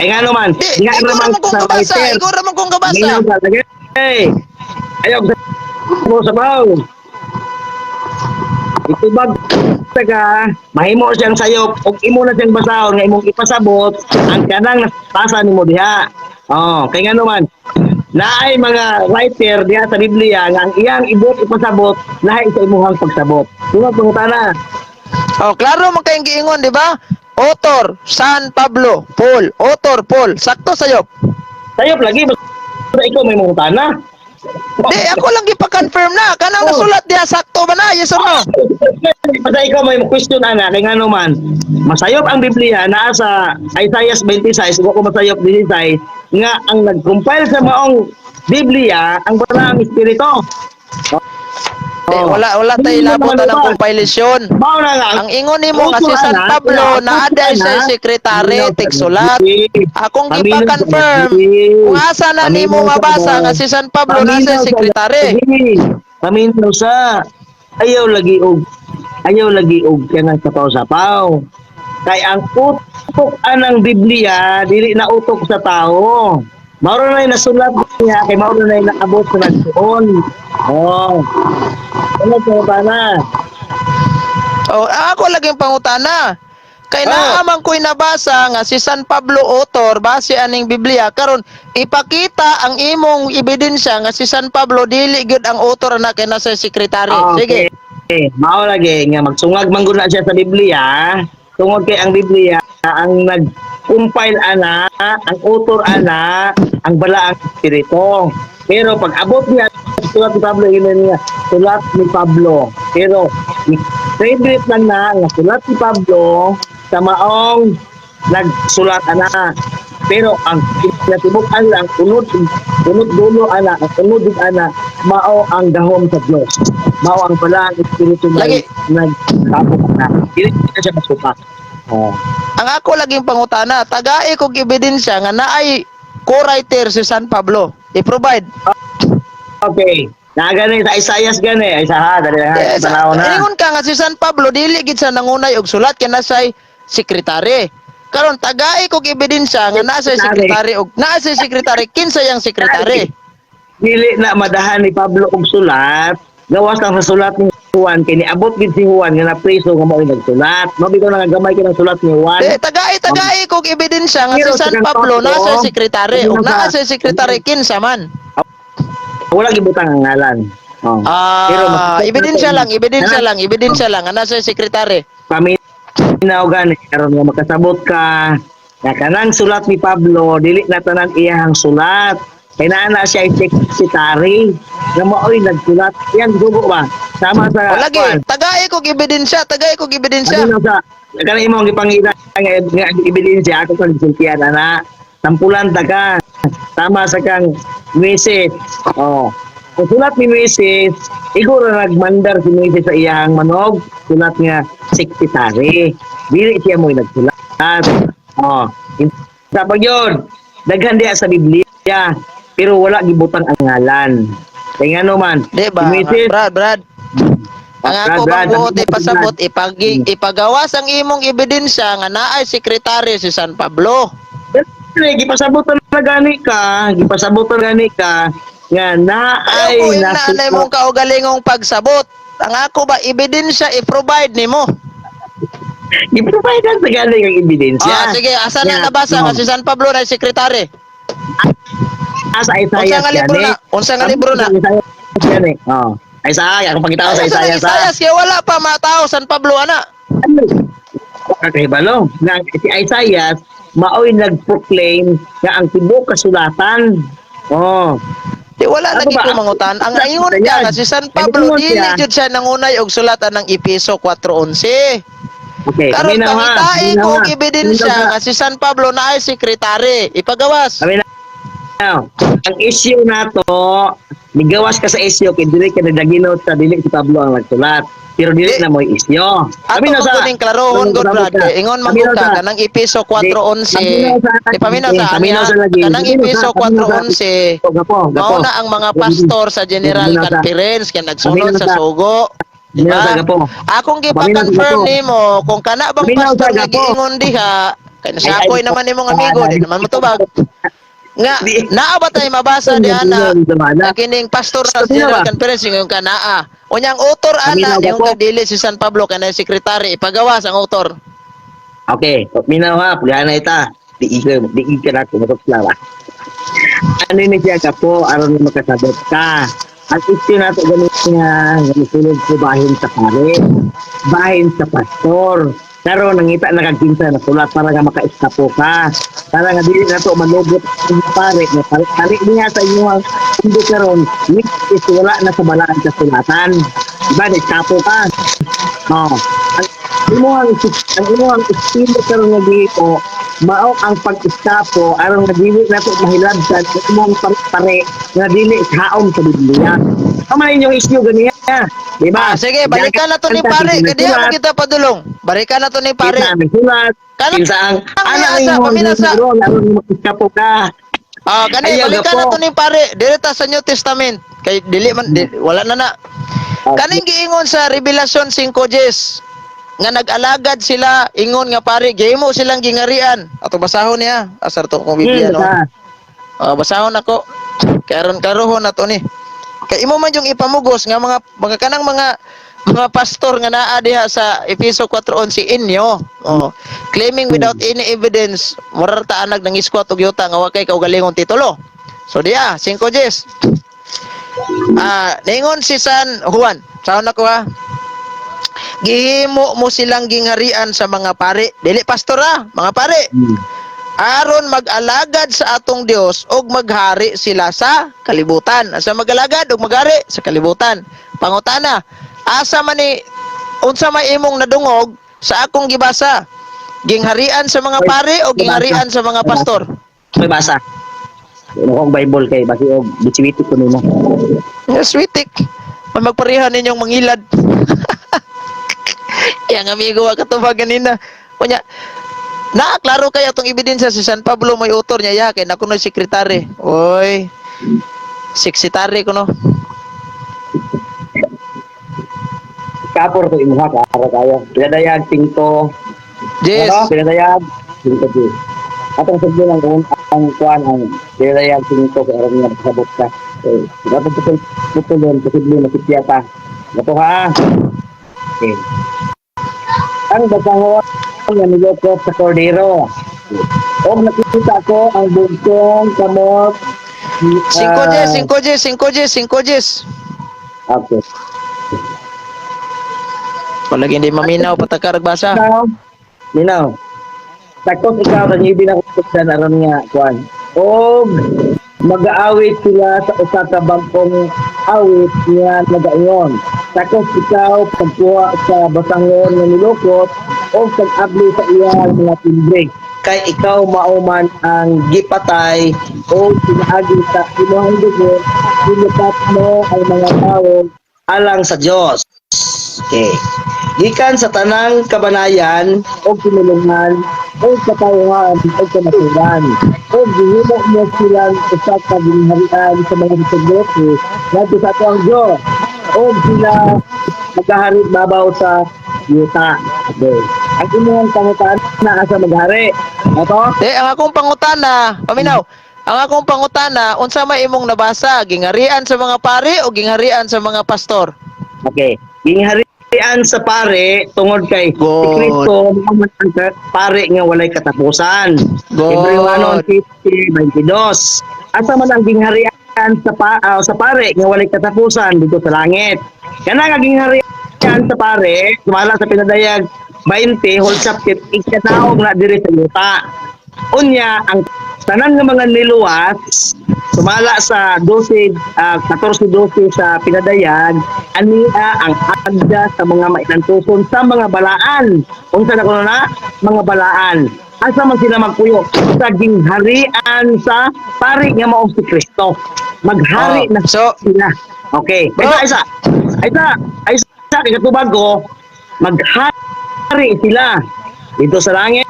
Nga naman, Di, nga ikaw naman naman kong kabasa. Ikaw naman kong kabasa. Hey, ayaw sa sabaw. Ito ba taga mahimo siyang sayop ug imo na siyang basahon nga imong ipasabot ang kanang nasa nimo diha. Oh, kay nga naman naay mga writer diha sa Biblia nga ang iyang ibot ipasabot lahi sa imong pagsabot. Sunod pangutana. Oh, klaro man kayong giingon, di ba? Author San Pablo, Paul. Author Paul. Sakto sayop. Sayop lagi basta ikaw may mangutana. Di, ako lang gipa-confirm na. Kanang nasulat diha sakto ba na? Yes or no? Basta ikaw may question ana kay nga naman masayop ang Biblia naa sa Isaiah 26 ug ko masayop 16 nga ang nag-compile sa maong Biblia ang balaang espiritu. Di, wala tayo labot na ng compilation. Mao na nga Ang ingon nimo nga si San Pablo na aday sa sekretary tigsulat. Akong gipa-confirm kung asa na nimo mabasa nga si San Pablo na sa sekretary. Paminaw sa ayaw lagi og kanang sapaw-sapaw. Kay ang utok anang Biblia dili na utok sa tao. Mauro na yung nasulat niya kay mauro na yung nakabot sa nagsuon. Oh. Ano po ba na? Oh, ako laging pangutana. Kay naaman ko'y nabasa nga si San Pablo author base aning Biblia karon ipakita ang imong ebidensya nga si San Pablo dili gyud ang author na kay nasa sekretary. Sige. Okay. Mao lagi nga magsungag man gud na siya sa Biblia. Tungod kay ang Biblia ang nag-compile ana, ang author ana, ang balaang espiritu. Pero pag abot niya sulat ni Pablo niya, sulat ni Pablo. Pero favorite lang na nga sulat ni Pablo sa maong nagsulat ana. Pero ang kinatibukan lang unod dulo ana, ang unod ana mao ang gahom sa Dios. Mao ang balaang espiritu na nagtapok na. Dili na siya masupa. Oh. Ang ako laging pangutana, tagay kog ebidensya nga naay co-writer si San Pablo. I-provide. Okay. Nagani sa Isaiah gani, ay sa dali na tanaw na. Ingon ka nga si San Pablo dili gid sa nangunay og sulat kay nasay sekretary. Karon tagay kog ebidensya nga nasa sekretary og nasa sekretary kinsa yang sekretary. Dili na madahan ni Pablo og sulat, gawas lang sa sulat ni Juan kini abot gid si Juan nga napriso nga mao nagsulat. Mabi ko na gamay kinang sulat ni Juan. Tagay kog ebidensya nga si San Pablo nasa sekretary og nasa sekretary kinsa man. Wala gibutang ang ngalan. Oh. Ebidensya lang nga nasa sekretary. Paminaw gani karon nga makasabot ka nga kanang sulat ni Pablo dili na tanan iyang sulat. Kay naa siya sekretary nga maoy nagsulat. Yan dugo ba? Sama sa lagi tagay kog ebidensya. Ano sa kanang imong gipangita nga ebidensya ako sa sultian ana. Tampulan ta ka. Tama sa kang message. Oh. Ang sulat ni Mrs. Igor nagmandar si Mrs. sa iyang manog, sulat nga sekretary. Dili siya mo'y nagsulat. Oh, sa pag yun, daghan diya sa Biblia, pero wala gibutang ang ngalan. Kaya nga naman, Di ba? si Mrs. Brad. Ang ako bang buot ipasabot, ipagawas ang imong ebidensya nga naay sekretary si San Pablo. Gipasabot na gani ka, nga naay Ayaw ko yung naanay mong kaugalingong pagsabot. Ang ako ba ebidensya i-provide nimo? Giprovide na sa gani ang ebidensya. Sige, asa na Yeah, nabasa nga si San Pablo na sekretary? Sa Isaiah Unsa nga libro na? Unsa nga libro na? Yan eh. Oh. Isaiah, kung pagkita ko sa Isaiah sa... Isaias, kaya wala pa matao San Pablo, ana. Kakahibalo, nga si Isaiah, maoy nag-proclaim nga ang tibok kasulatan. Oh. Di wala Ano lagi ba? ko mangutan. Ang Sa- ingon sa- ka yan. nga si San Pablo, Ingon dili siya. jud siya nangunay og sulatan ng Epeso 4:11. Okay, Karon aminaw ha. pangitain Aminaw ko ha. og ebidensya Aminaw ha. nga si San Pablo na ay sekretary. Ipagawas. Now, ang issue na to, migawas ka sa issue kay dili ka nadaginot sa dili si Pablo ang nagsulat. Pero dili na mo issue. Ato mo kuning klarohon god Brad kay ingon man ko ka kanang Epeso 4:11. Ipaminaw sa kanya kanang Epeso 4:11. Mao na ang mga pastor sa General Conference kay nagsunod sa sugo. Diba? Akong gipa-confirm nimo kung kana bang pastor nga giingon diha kay nasapoy naman nimong amigo di naman mo tubag. Nga naa ba tayo mabasa diha na kining pastor sa General Conference yung kanaa. Unyang author ana yung kadili si San Pablo kanang sekretary ipagawas ang author. Okay, minaw ha, pulihan na ita. Di ka na kumakuklawa. Ano ni siya ka po, aron mo makasabot ka. At ito na ito ganun nga, nasusunod ko bahin sa pare, bahin sa pastor. Pero nangita nakagkinsa na sulat para nga maka-eskapo ka. Para nga dili na ito manugot ang pare. Pare niya sa inyo ang hindi karon, is wala na sa balaan sa sulatan. Diba, na-eskapo ka. Oh. Ang imuhang estilo karon nga dito, mao ang pag-eskapo aron nga dili nato mahilabsan sa imong pare nga dili haom sa Biblia. Kamay inyong issue ganiya. Di ba? Sige, balikan na to ni pare kay diha mo kita padulong. Balikan na to ni pare. Sulat. Kana Kinsaang asa, paminasa. aron mag-eskapo ka. Gani Ayaw, balikan na gapo. to ni pare direta sa New Testament kay dili man wala na na. Kaning giingon sa Revelation 5:10 nga nag-alagad sila ingon nga pare gihimo silang gingarian. Ato basahon niya. Asar to kong Biblia no. Basahon ako. Karon na to ni. Kay imo man yung ipamugos nga mga kanang mga pastor nga naa diha sa Efeso 4:11 inyo. Claiming without any evidence murar ta anag ng iskwat og yuta nga wa kay kaugalingong titulo. So diya 5:10. Ningon si San Juan. Sahon ako ha. Gihimo mo silang gingarian sa mga pare. Dili pastor mga pare. Aron mag-alagad sa atong Dios og maghari sila sa kalibutan. Asa mag-alagad og maghari sa kalibutan. Pangutana, asa man ni unsa may imong nadungog sa akong gibasa? Gingharian sa mga pare o gingharian sa mga pastor? May basa. Ano kong Bible kay basi og bisiwitik ko nimo. Sweetik. Magparihan ninyong mangilad. Yang amigo wa katubag ganina. Kunya klaro kay atong ebidensya si San Pablo may author niya ya kay nakuno sekretary. Oy. Sekretary kuno. Kapor to imuha ka para kayo. Pinadayag tingko. Yes. Pinadayag tingko di. Atong sabi lang kung ang kuan ang pinadayag tingko sa aron nga pasabot ka. Dapat putulon posible makitya pa. Ito ha. Okay. Ang basahon nga nilokot sa kordero. O nakikita ko ang bugtong kamot. 5 Okay. Palagi hindi maminaw patakar basa. Minaw. Takot ikaw na hindi na kutuksan aron nga kuan. O mag-aawit sila sa usa ka bangkong awit nga nagaingon. Takot ikaw pagkuha sa basangon nga nilokot o pag-abli sa iyang mga timbre. kay ikaw mauman ang gipatay o pinaagi sa imuhang dugo, ilipat mo ang mga tao alang sa Dios. Okay. Gikan sa tanang kabanayan o pinulungan o katawhan o kamaturan o gihimo mo silang usa ka ginharian sa mga sacerdote ngadto sa ato ang Dios o sila magahari babaw sa yuta. Okay. Ang imuhang pangutan na asa maghari. Ato? Ang akong pangutana, paminaw. Ang akong pangutana, unsa may imong nabasa? Gingarian sa mga pari o gingarian sa mga pastor? Okay. Gingharian sa pare tungod kay si Good. Kristo ang pare nga walay katapusan. Good. Hebrew 1:22. Asa man ang gingharian sa pare nga walay katapusan dito sa langit. Kana nga gingharian sa pare, sumala sa pinadayag 20 whole chapter ikataog na diri sa yuta. Unya ang tanan nga mga niluwas sumala sa 14-12 sa pinadayag ania ang agda sa mga mainantuson sa mga balaan. Unsa na kuno na? Mga balaan. Asa man sila magpuyo sa gingharian sa pari nga mao si Kristo. Maghari Oh, na so- sila. Okay. Bro. Isa kay katubag ko maghari sila dito sa langit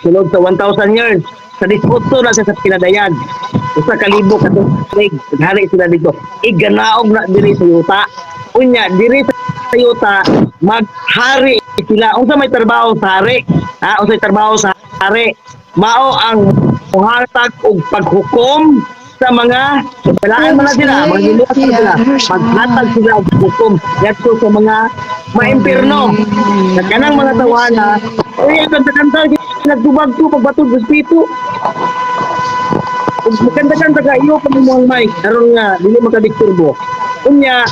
sulod sa 1,000 years sa 18 na siya sa pinadayag usa ka libo ka tuig maghari sila dito iganaog na diri sa yuta unya diri sa yuta maghari sila unsa may trabaho sa hari unsa may trabaho sa hari mao ang muhatag og paghukom sa mga balaan man na sila mga giluwas na sila maghatag sila og hukom ngadto sa mga maimpirno sa kanang mga tawana uy kanta-kanta nagtubag ko pagbatod sa espiritu ug magkanta-kanta kayo kung mo ang mic aron nga dili makadisturbo unya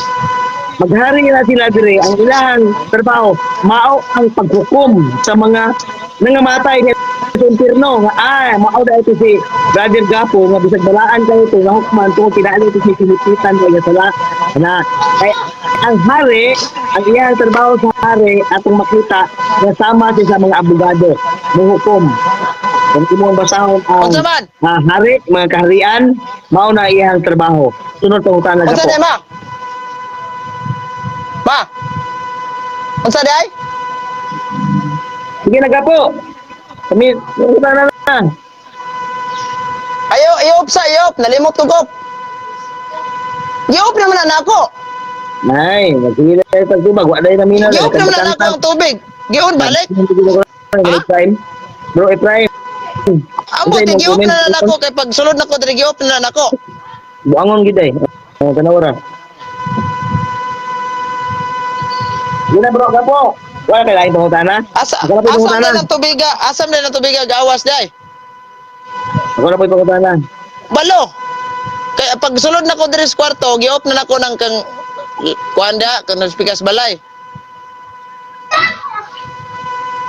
maghari na sila dire ang ilang trabaho mao ang paghukom sa mga nangamatay nga sa impierno nga mao da ito si Brother Gapo nga bisag balaan kayo ito nga hukman tungod pinali ito si sinipitan kaya sala na kay ang hari ang iyang trabaho sa hari atong makita nga sama siya sa mga abogado muhukom kung imong basahon ang Unsa man? hari mga kaharian mao na iyang trabaho sunod tong utana Unsa Gapo di, ma? Ma? Unsa di ay? sige na Gapo kami utana na Ayo, iop sa iop, nalimot ko gop. Giop naman na ako. Nay, sige na tayo pagtubag. Wala na mina. Giop naman na ako ang tubig. Gion balik. Bro, Efraim. Amo giop na ako kay pag sulod nako diri giop na ako. Buangon gid ay. Tanawara. Gina bro, Gapo. Wala kay lain pangutana. Asam na ng tubiga, asam na ng tubiga gawas day. Ako na po pangutana. Balo. Kay pag sulod nako diri sa kwarto, giop na nako ng kang kuanda kang spikas balay.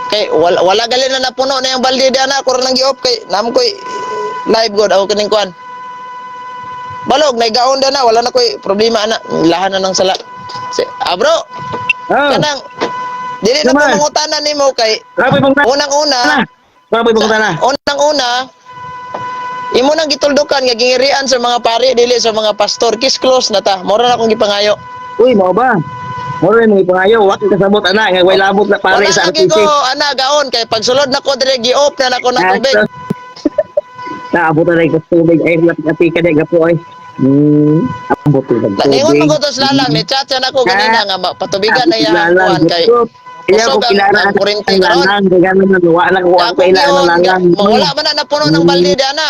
Kay wala gali na napuno na yung balde di ana ko ra nang giop kay nam koy live god ako kining kuan. Balog naigaon na wala na koy problema ana. Lahan na ng sala. Bro. Kanang dili na ko mangutanan nimo kay unang-una imo nang gituldukan nga gingirian sa mga pari dili sa mga pastor kiss close na ta mora na akong gipangayo. Uy, mao ba? Mora ni pangayo, wa ka kasabot ana nga way labot na pare sa Wala lagi RTC. ko ana gaon kay pagsulod na ko dire giop na nako ng tubig. Naabot na rin tubig ay lapit ka dai Gapo ay. Abot na tubig. Ningon mo ko to lalang ni chat na ko ganina nga patubigan na yang kuan kay Iya ko kilala ang kuryente ang karon. langang, gano'n na wala ko ang kailangan ng langang. Wala man na napuno ng balde di ana.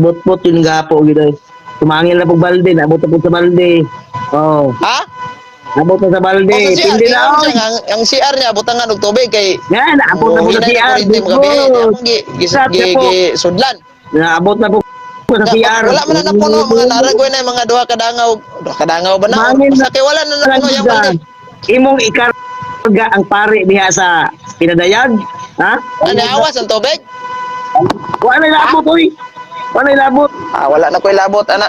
Bot-bot yung Gapo gid. Tumangil na pug balde, nabot na pug sa balde. Oh, Ha? nabot na sa balde. O sa CR, Hindi na oy. ang CR niya butangan og tubig kay Yan, naabot na pug sa CR. sudlan. Naabot na pug sa CR. Wala man na napuno mga naragoy na yung mga duha kadangaw ba na? Mangin Basta kay wala na napuno yung balde. Imong ikarga ang pare diha sa pinadayag, ha? Ano awas ang tubig? Wala na labot oy. Wala na labot. Wala na ko'y labot ana.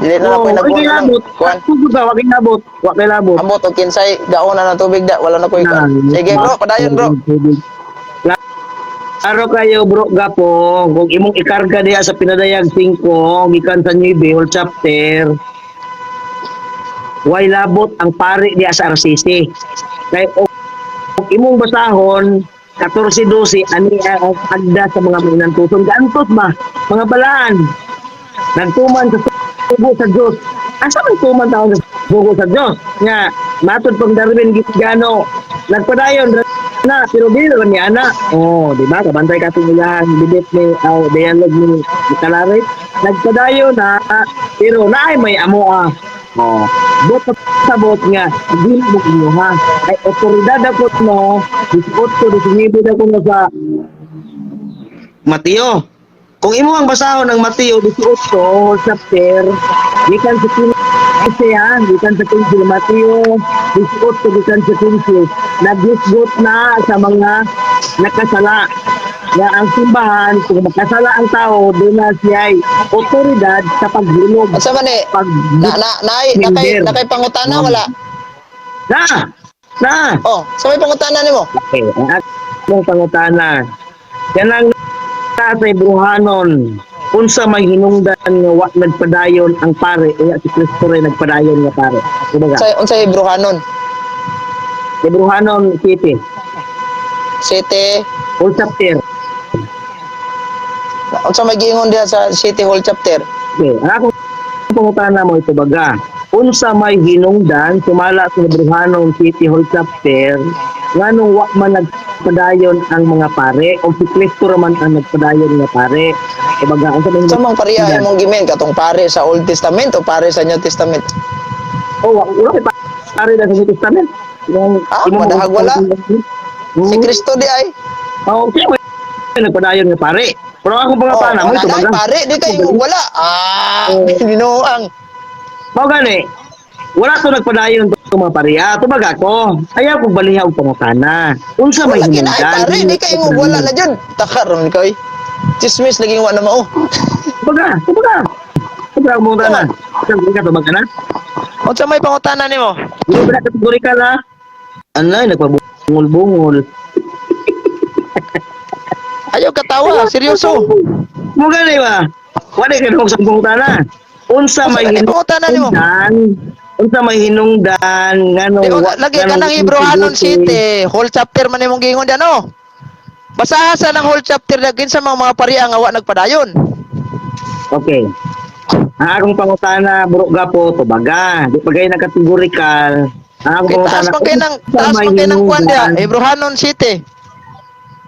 Dili na ko'y Wala na labot. kuan. Tugod ba, wala na labot. Wala na labot. Ambot og kinsay gaon na ng tubig da, wala na ko'y kuan. Sige bro, padayon bro. Klaro kayo bro gapo, kung imong ikarga diha sa pinadayag 5 gikan sa 9 whole chapter, way labot ang pari diha sa RCC. Kay og imong basahon 14-12 ani ang agda sa mga minantuson gantos ba mga balaan nagtuman sa sugo sa Dios. Asa man tuman taon sa sugo sa Dios nga matod pang Darwin Gitgano nagpadayon na pero dili man ni ana. Oh, di ba? Kabantay ka tingilan bibit ni dialog ni Kalare. Nagpadayon na pero naay may amoa. Oh, bot sabot nga dili mo inuha. Ay otoridad ako no, 18 ako na sa Mateo. Kung imo ang basahon ng Mateo 18 chapter, gikan sa gikan sa 15 Mateo 18 gikan sa 15, naghisgot na sa mga nakasala. Na ang simbahan kung makasala ang tao, doon na siya ay otoridad sa paghilog. Asa man eh, nakay pangutana wala? Na! Oh, sa may pangutana nimo? Okay, ang akong pangutana. Yan ang sa Bruhanon. Unsa may hinungdan nga wa nagpadayon ang pare, iya si Kristo rin nagpadayon nga pare. Diba ka? Unsay Bruhanon? Sa Bruhanon City. City. Whole chapter. Unsa may giingon diha sa City Hall chapter? Okay, ang akong pangutana mo ito baga. Unsa may hinungdan sumala sa Bruhanon City Hall chapter nganong wa man nagpadayon ang mga pare o si Kristo raman ang nagpadayon nga pare. Kumbaga, Unsa mang pareha imong gimen katong pare sa Old Testament o pare sa New Testament? wala kay pare na sa New Testament. Madahag wala. Si Hmm. Kristo di ay. Okay, may nagpadayon nga pare. Pero akong pangapana mo ito baga. Pare di kay wala. Binuang. Mao gani. Wala to nagpadayon to mga pareha. To baga ko. Ayaw ko balihaw pangapana. Unsa may Wala kina ay hinungdan? pare di kay mo wala na jud. Takaron koy. Chismis lagi wa na mao. Baga. Baga mo na. Sabi ka to baga na. Unsa may pangutana nimo? Hindi ba kategori ka na? Anay, nagpabungol-bungol. Ayaw katawa, seryoso. Mo gani ba? Wala ka nung sa pangutana. Unsa may pangutana nimo? Unsa may hinungdan nganong Lagi ka ng Hebrewanon City, whole chapter man imong giingon diyan no. Basaha sa ng whole chapter lagin sa mga pareha nga wa nagpadayon. Okay. Ang akong pangutana bro gapo to baga. Di pagay na categorical. Ang akong Taas pangutana. man kay nang kwan dia, Hebrewanon City.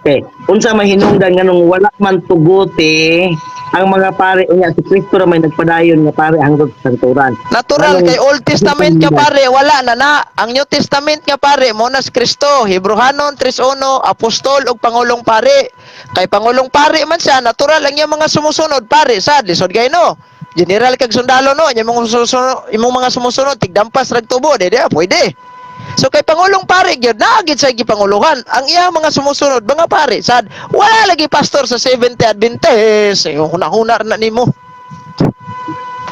Okay. Unsa may hinungdan nganong wala man tugote ang mga pare unya si Kristo ra may nagpadayon nga pare hangtod sa santuran. Natural Anong- kay Old Testament nga pare wala na na. Ang New Testament nga pare mo na si Kristo, Hebrewanon 3:1, apostol ug pangulong pare. Kay pangulong pare man siya, natural ang iyang mga sumusunod pare sad lisod kay no. General kag sundalo no, imong mga sumusunod tigdampas rag tubo, di pwede. So kay pangulong pare gyud naagid sa gipanguluhan. Ang iyang mga sumusunod mga pare sad wala lagi pastor sa 70 Adventist. Hunahuna na nimo.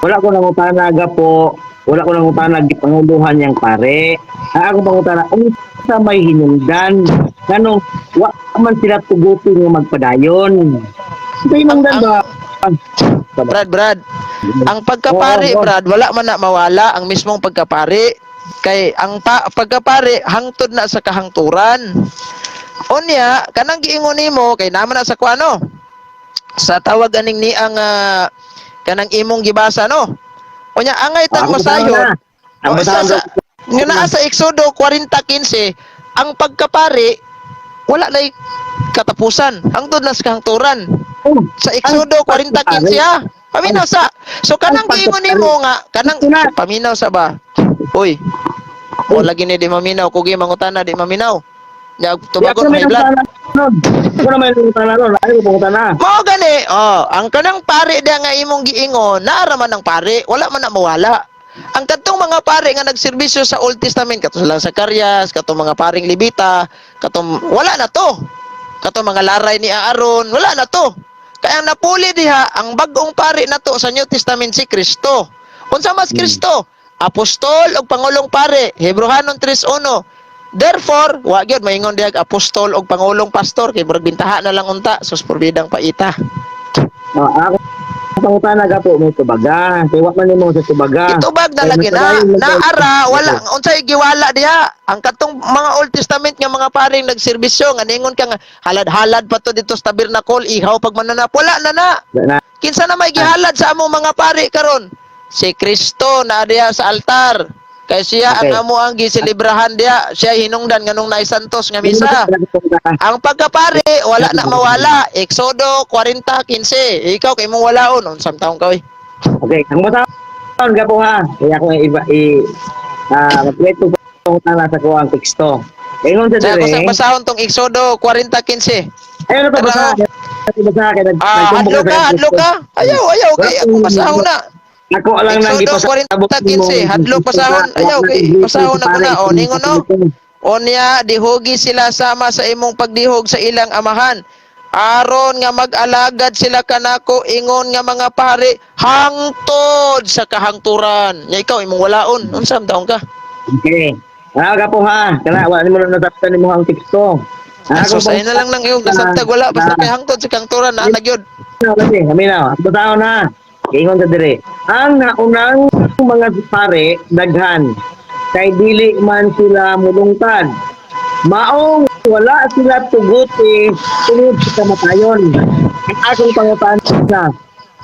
Wala ko nangutana gapo. Wala ko nangutana gipanguluhan yang pare. Ang akong pangutana unsa may hinungdan nganong wa man sila tuguti nga magpadayon. Sa hinungdan ba? Brad, ang pagkapari, Oo. Brad, wala man na mawala ang mismong pagkapari. Kay ang pagkapari hangtod na sa kahangturan. Unya, kanang giingon nimo kay naman na sa kuano. Sa tawag aning ni ang kanang imong gibasa no. Unya angay tang masayod. Ang basahon Nga naa sa Exodo 40:15, ang pagkapari wala na katapusan. Hangtod na sa kahangturan. Sa Exodo 40:15 ha. Paminaw sa. So kanang giingon nimo nga kanang paminaw sa ba. Uy. O lagi ni di maminaw kugi mangutana di maminaw. Ya tubagon may blood. Ako na may pangutana ron. Ay ko pangutana. Mao gani. Ang kanang pare dia nga imong giingon, naara man ang pare, wala man na mawala. Ang kadtong mga pare nga nagserbisyo sa Old Testament kato lang sa Karyas, kato mga paring Levita, katong wala na to. Kato mga laray ni Aaron, wala na to. Kaya ang napuli diha ang bag-ong pare nato sa New Testament si Kristo. Unsa mas Kristo? Apostol o pangulong pare, Hebrewanon 3:1. Therefore, wa gyud maingon diha apostol og pangulong pastor kay murag bintaha na lang unta sus porbidang paita. Ako pangutana ka po mo tubaga. Kay wa man nimo sa tubaga. Itubag na Kay lagi na. matagayon mo kayo. Naara wala unsay giwala diha. Ang katong mga Old Testament nga mga paring nagserbisyo nga ningon ka nga halad-halad pa to dito sa tabernacle ihaw pag mananap wala na na. Na, Kinsa na may gihalad sa among mga pari karon? Si Kristo na diha sa altar. Kay siya Okay. ang amo ang giselebrahan diha. Siya hinungdan nganong naisantos nga misa. Ang pagkapari wala na mawala. Exodo 40:15. Ikaw kay mo walaon unsang taong ka oy? Okay, ang bataon ka po ha. Kaya ako magkweto po na sa kuha ang teksto. Ingon sa Sa dire. kusang basahon tong Exodo 40:15. Ayun na to basa. Basa kay Hadlo ka. Ayaw kay ako basahon na. Ako lang nang Exodo ipasabot 40:15. Hadlo pasahon. Ayaw kay pasahon ako na. O ningon no. Onya dihugi sila sama sa imong pagdihog sa ilang amahan. Aron nga mag-alagad sila kanako ingon nga mga pari hangtod sa kahangturan. Nya ikaw imong walaon. Unsam taong ka? Okay. Ka po ha. Kana wala nimo na nasabtan nimo ang teksto. So sa na lang iyong kasabtag wala basta kay hangtod sa kahangturan na nagyod. Kami na. Ang bataon ha. Ingon sa dire. Ang naunang mga pare daghan kay dili man sila mulungtad. Maong wala sila tuguti tungod sa kamatayon. Ang akong pangutana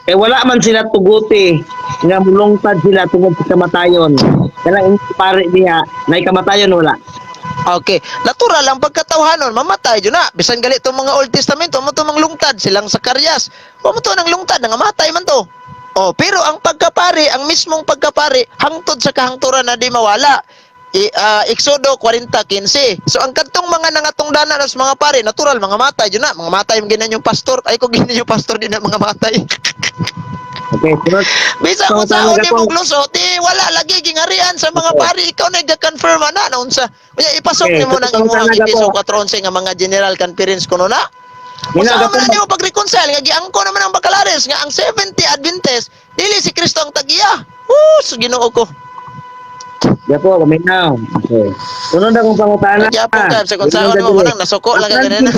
kay wala man sila tuguti nga mulungtad sila tungod sa kamatayon. Kanang pare diha nay kamatayon wala. Okay, natural lang pagkatawhanon, mamatay jud na. Bisan gali tong mga Old Testament, mo to manglungtad silang Zacarias. Mo to nang lungtad, nangamatay man to. Oh, pero ang pagkapari, ang mismong pagkapari, hangtod sa kahangturan na di mawala. Exodo 40:15. So ang kadtong mga nangatungdanan sa mga pare, natural mga matay jud na. Mga matay man ginan yung pastor. Ay ko ginan yung pastor din na mga matay. Okay, sunod. Bisa ko sa uni mong lusot, wala lagi gingarian sa mga pari. Ikaw nag-confirm na unsa. Kaya ipasok Okay, nimo nang so, imo ang talaga episode po. 4:11 nga mga general conference kuno na. Minaga Usa po. man nimo pag-reconcile nga giangko naman ang Bacalares nga ang 70 Adventist dili si Kristo ang tagiya. So Ginoo ko. Ya po, kaminaw. Okay. Sunod akong pangutana. Nagyapon ka sa konsahon mo manang nasuko lang ka ganina.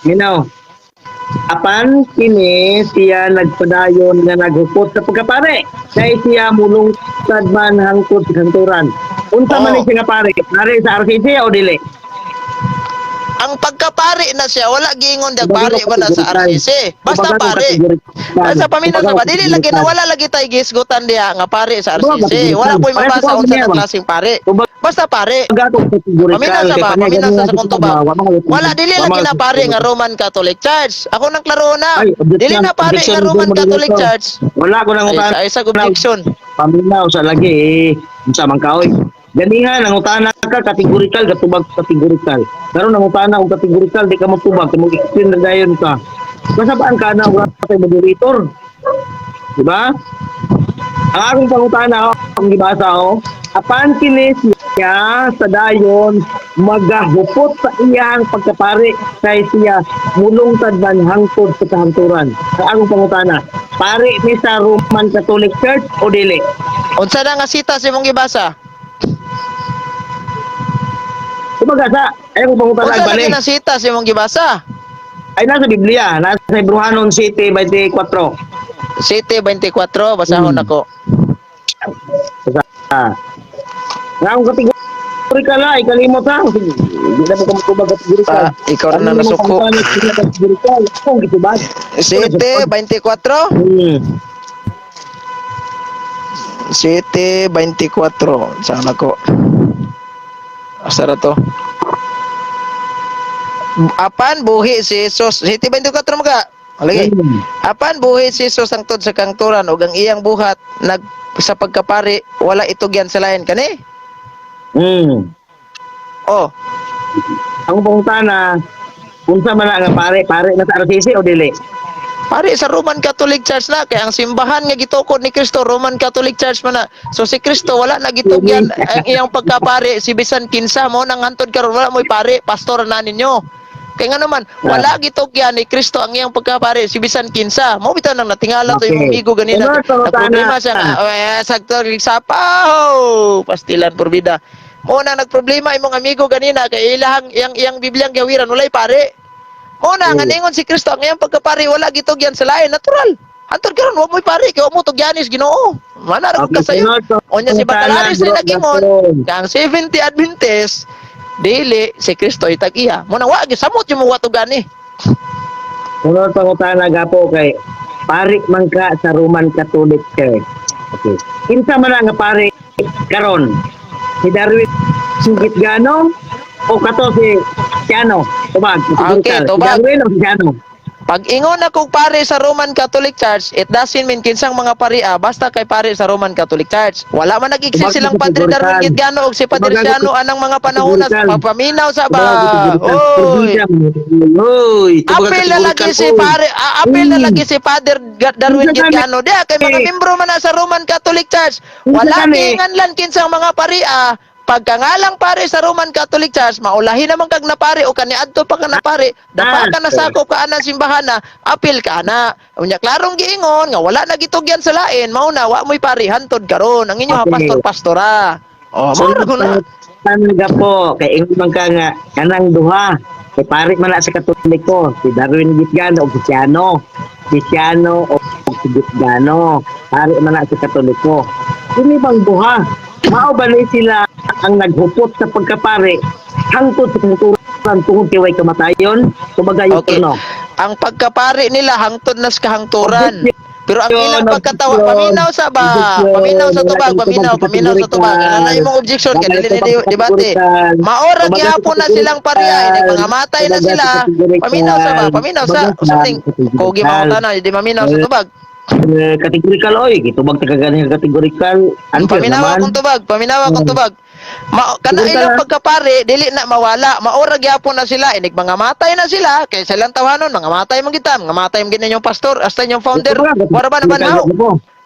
Minaw. Apan kini siya nagpadayon nga naghupot sa pagkapare. Kay siya mulungtad man hangtod sa kanturan. Unsa man Oo. ni siya nga pare? Pare sa RCC o dili? Ang pagkapari na siya wala giingon dag pari ba na sa RCC. Basta pare. Basta paminaw sa ba dili lagi na wala lagi tay gisgutan diha nga pare sa RCC. Wala po'y mabasa unsa nga klaseng pare. Basta pare. Paminaw sa ba? Paminaw sa kung ba? Wala dili lagi na pare nga Roman Catholic Church. Ako nang klaro na. Dili na pare nga Roman Catholic Church. Wala ko nang utana. Ay sa objection. Paminaw sa lagi unsa man kaoy. Ganihan ang utana ka kategorikal katubag kategorikal. Pero nang utana og kategorikal di ka matubag kamo explain na dayon ka. Kasabaan ka na wala kay moderator. Di ba? Ang akong pangutana ang gibasa apan kini siya sa dayon magahupot sa iyang pagkapare kay siya mulungtad man hangtod sa kahangturan. Ang akong pangutana, pare ni sa Roman Catholic Church o dili? Unsa na nga sita sa imong gibasa? Kumagasa, ay kung pangutana Unsa balik. lagi na sita sa imong gibasa? Ay nasa Biblia, nasa Hebrewanon City 24. City 24 basahon ako. Nga akong kategorikal na, ikalimot ha. Hindi na mo ka matubag kategorikal. Ikaw rin na nasuko. Kategorikal, akong gitubag. City 24. City 24. Saan ako? Asa ra to? Apan buhi si Jesus. City 24 mga. Lagi. Apan buhi si Jesus hangtod sa kangturan ug ang iyang buhat nag sa pagkapari wala itugyan sa lain kani. Oh, Ang pangutana, unsa man na nga pare na sa RCC o dili? pare sa Roman Catholic Church na kay ang simbahan nga gitukod ni Kristo Roman Catholic Church man na. So si Kristo wala na gitugyan ang iyang pagkapare si bisan kinsa mo nang hantod karon wala mo'y pare pastor na ninyo. Kay nga naman wala gitugyan ni Kristo ang iyang pagkapare si bisan kinsa. Mo bitaw nang natingala to imong bigo ganina. Na problema siya nga sagto sapaw pastilan porbida. Mo na nagproblema imong amigo ganina kay ilahang iyang Bibliang gawiran walay pare. Mo na nga ningon si Kristo ang iyang pagkapari wala gitugyan sa lain natural. Hantod karon wa mo'y pare kay wa mo tugyanis Ginoo. Mana ra ka sayo. Onya si Bacalaris ni nagingon kang 70 Adventist dili si Kristo itag-iya. Mo na wa gisamot yung mga tugani. Sunod pangutana gapo kay pari man ka sa Roman Catholic Church. Okay. Kinsa man nga pari karon? Si Darwin Gitgano o kato si Siano? Tubag. Okay, Si tubag. Darwin o si Siano? Pag ingon akong pare sa Roman Catholic Church, it doesn't mean kinsang mga paria basta kay pare sa Roman Catholic Church. Wala man nag-exist silang Padre Darwin Gitgano o si Padre Siano anang mga panahon na papaminaw sa ba. Oy. Oy, Apel na lagi si pare, apel na lagi si Father Darwin Gitgano. Dia kay mga membro man na sa Roman Catholic Church. Wala kinganlan kinsang mga paria. Pagkangalang pare sa Roman Catholic Church, maulahi naman kag na pare o kaniadto pa ka na pare, dapa ka na sakop ka anang simbahan na, apil ka na. Unya klarong giingon nga wala na gitugyan sa lain, mao na wa mo'y pare hantod karon ang inyo pastor-pastora. Oh, mao ra na. Tanaga po, kay ingon man ka nga kanang duha. Kay pare man na sa Katoliko, si Darwin Gitgano o si Siano. Si Siano o si Gitgano, pare man na sa Katoliko. Kini bang duha? Mao ba ni sila ang naghupot sa pagkapare hangtod sa kanturan tungod kay way kamatayon? Kumbaga yung Okay. turno. Ang pagkapare nila hangtod na sa kahangturan. Pero ang ilang pagkatawa, paminaw sa tubag, paminaw sa tubag. Ano na imong objection kay dili ni debate. Maora gihapon na silang pareha, nagpangamatay na sila. Paminaw sa something. Kogi mao na, di maminaw sa tubag. Kategorikal oy, gitubag ta kaganing kategorikal. Paminawa akong tubag. Kana ilang pagkapare dili na mawala, maura gyapon na sila, inig mga matay na sila kay silang tawanon, mga matay man kita, mga matay man ginyong pastor, hasta yung founder. Wala ba na banhaw?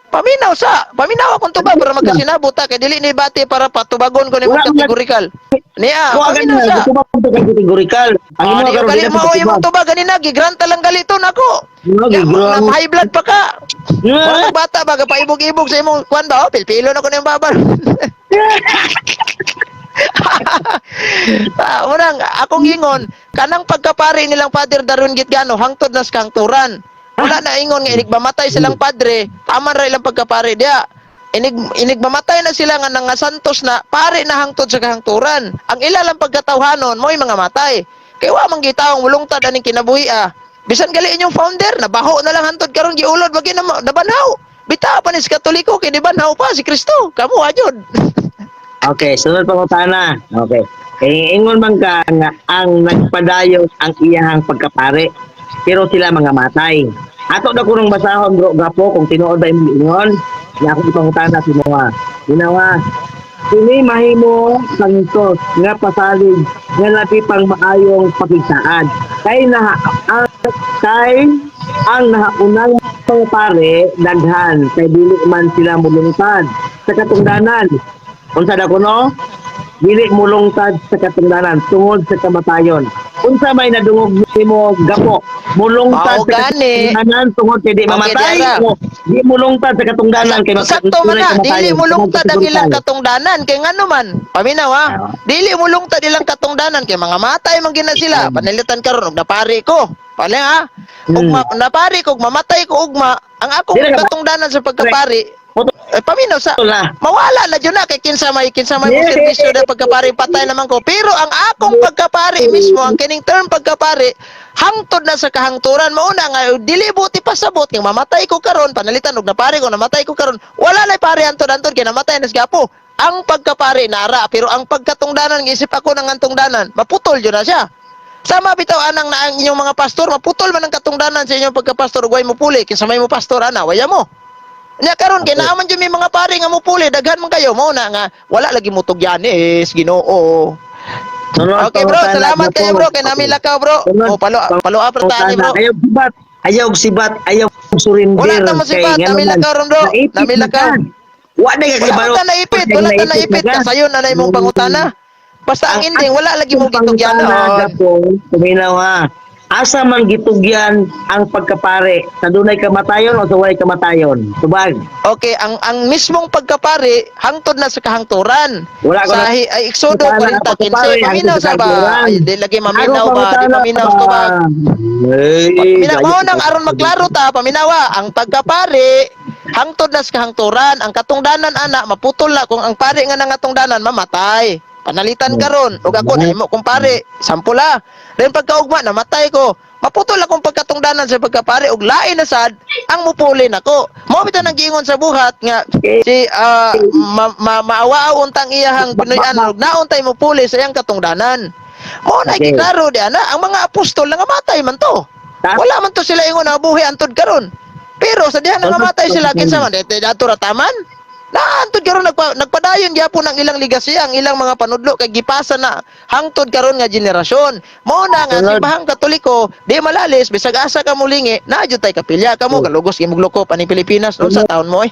Paminaw akong tubag para magkasinabot ta kay dili ni bati para patubagon ko ni mga kategorikal. Niya, paminaw sa. Gitubag ta kategorikal. Ang Di imo gali mo imong tubag ganina gigranta lang galiton ako. Na high blood pa ka. Wala bata baga paibog-ibog sa imong kwan ba? Pilpilo na ko na yung babal. Unang akong ingon kanang pagkapari nilang Father Darwin Gitgano hangtod na sa kangturan. Wala na ingon nga inig mamatay silang padre, aman ra ilang pagkapari dia. Inig mamatay na sila nga nga santos na pare na hangtod sa kahangturan. Ang ilalang pagkatawhanon mo'y mga matay. Kay wa man gitawong mulungtad aning kinabuhi Bisan gali inyong founder, nabaho na lang hantod karon giulod wagi na nabanhaw. Bita pa ni sa Katoliko kay di banhaw pa si Kristo. Kamo ajod. Okay, sunod pangutana. Okay. Kay ingon man ka nga ang nagpadayon ang iyahang pagkapare. Pero sila mga matay. Ato na ko nung basahon bro gapo kung tinuod ba imong ingon. Nga ako ipangutana si Noah. Ginawa. Kini mahimo santos nga pasalig nga labi pang maayong pakigsaan. Kay ang nahaunang pare daghan kay dili man sila mulungtad sa katungdanan. Unsa da kuno? Dili mulungtad sa katungdanan tungod sa kamatayon. Unsa may nadungog nimo gapo? Mulungtad sa katungdanan tungod kay di mamatay. Di mulungtad sa katungdanan kay sakto man na, dili mulungtad ang ilang katungdanan kay ngano man. Paminaw Dili mulungtad ilang katungdanan kay mga matay man gina sila. Panilitan karon og napari ko. Pala Ug napari ko, mamatay ko ugma, ang akong katungdanan sa pagkapari. Paminaw sa mawala na jud na kay kinsa may mo serbisyo na pagkapari patay naman ko. Pero ang akong pagkapari mismo, ang kining term pagkapari, hangtod na sa kahangturan mauna nga dili buti pasabot ng mamatay ko karon panalitan og napari ko namatay ko karon wala na pari antod kay namatay na gapo ang pagkapari nara pero ang pagkatungdanan giisip ako ng antungdanan maputol jud na siya sama bitaw anang na ang inyong mga pastor maputol man ang katungdanan sa inyong pagkapastor way mo puli kinsa may mo pastor ana waya mo nya karon kay naaman jud may mga pari nga mo puli daghan man kayo mao na nga wala lagi mo tugyanis Ginoo. Okay bro, salamat kayo bro, kay namin lakaw bro. Palo up tani bro. Ayaw sibat, ayaw surrender. Wala ta mo sibat, namin lakaw ron bro. Namin lakaw. Wala ta naipit, kasayon na imong pangutana. Basta ang ending wala lagi mo gitugyana. Tuminaw asa man gitugyan ang pagkapare sa dunay kamatayon o sa walay kamatayon? Tubag. Okay, ang mismong pagkapari hangtod na sa kahangturan. Wala ko Sa na. Exodo Wala na 40:15, pagkapare, paminaw hangtod sa sa ba? kahangturan. Ay, di lagi maminaw Ako, ba? Di pangutana paminaw ba? to ba? Hey, Mo nang aron maklaro ta, paminawa, ang pagkapari hangtod na sa kahangturan, ang katungdanan ana maputol na kung ang pari nga nangatungdanan mamatay. Panalitan karon ug ako nahimo kung pari, sampula. Then pagkaugma namatay ko. Maputol akong pagkatungdanan sa pagkapari ug lain na sad ang mupuli nako. Mao bitaw nang giingon sa buhat nga si maawa untang iyahang Pinoy-an ug naon tay mupuli sa iyang katungdanan. Mao na Okay. giklaro di ana ang mga apostol nga matay man to. Wala man to sila ingon na buhi antod karon. Pero sa diha nangamatay sila kinsa man dato rataman. Naantod karon nagpadayon gyapon ang ilang ligasya, ang ilang mga panudlo kay gipasa na hangtod karon nga henerasyon. Mao na nga Sunod. simbahang Katoliko, di malalis bisag asa ka mulingi, naadyo tay kapilya kamo galugos imong loko pani Pilipinas unsa taon mo eh.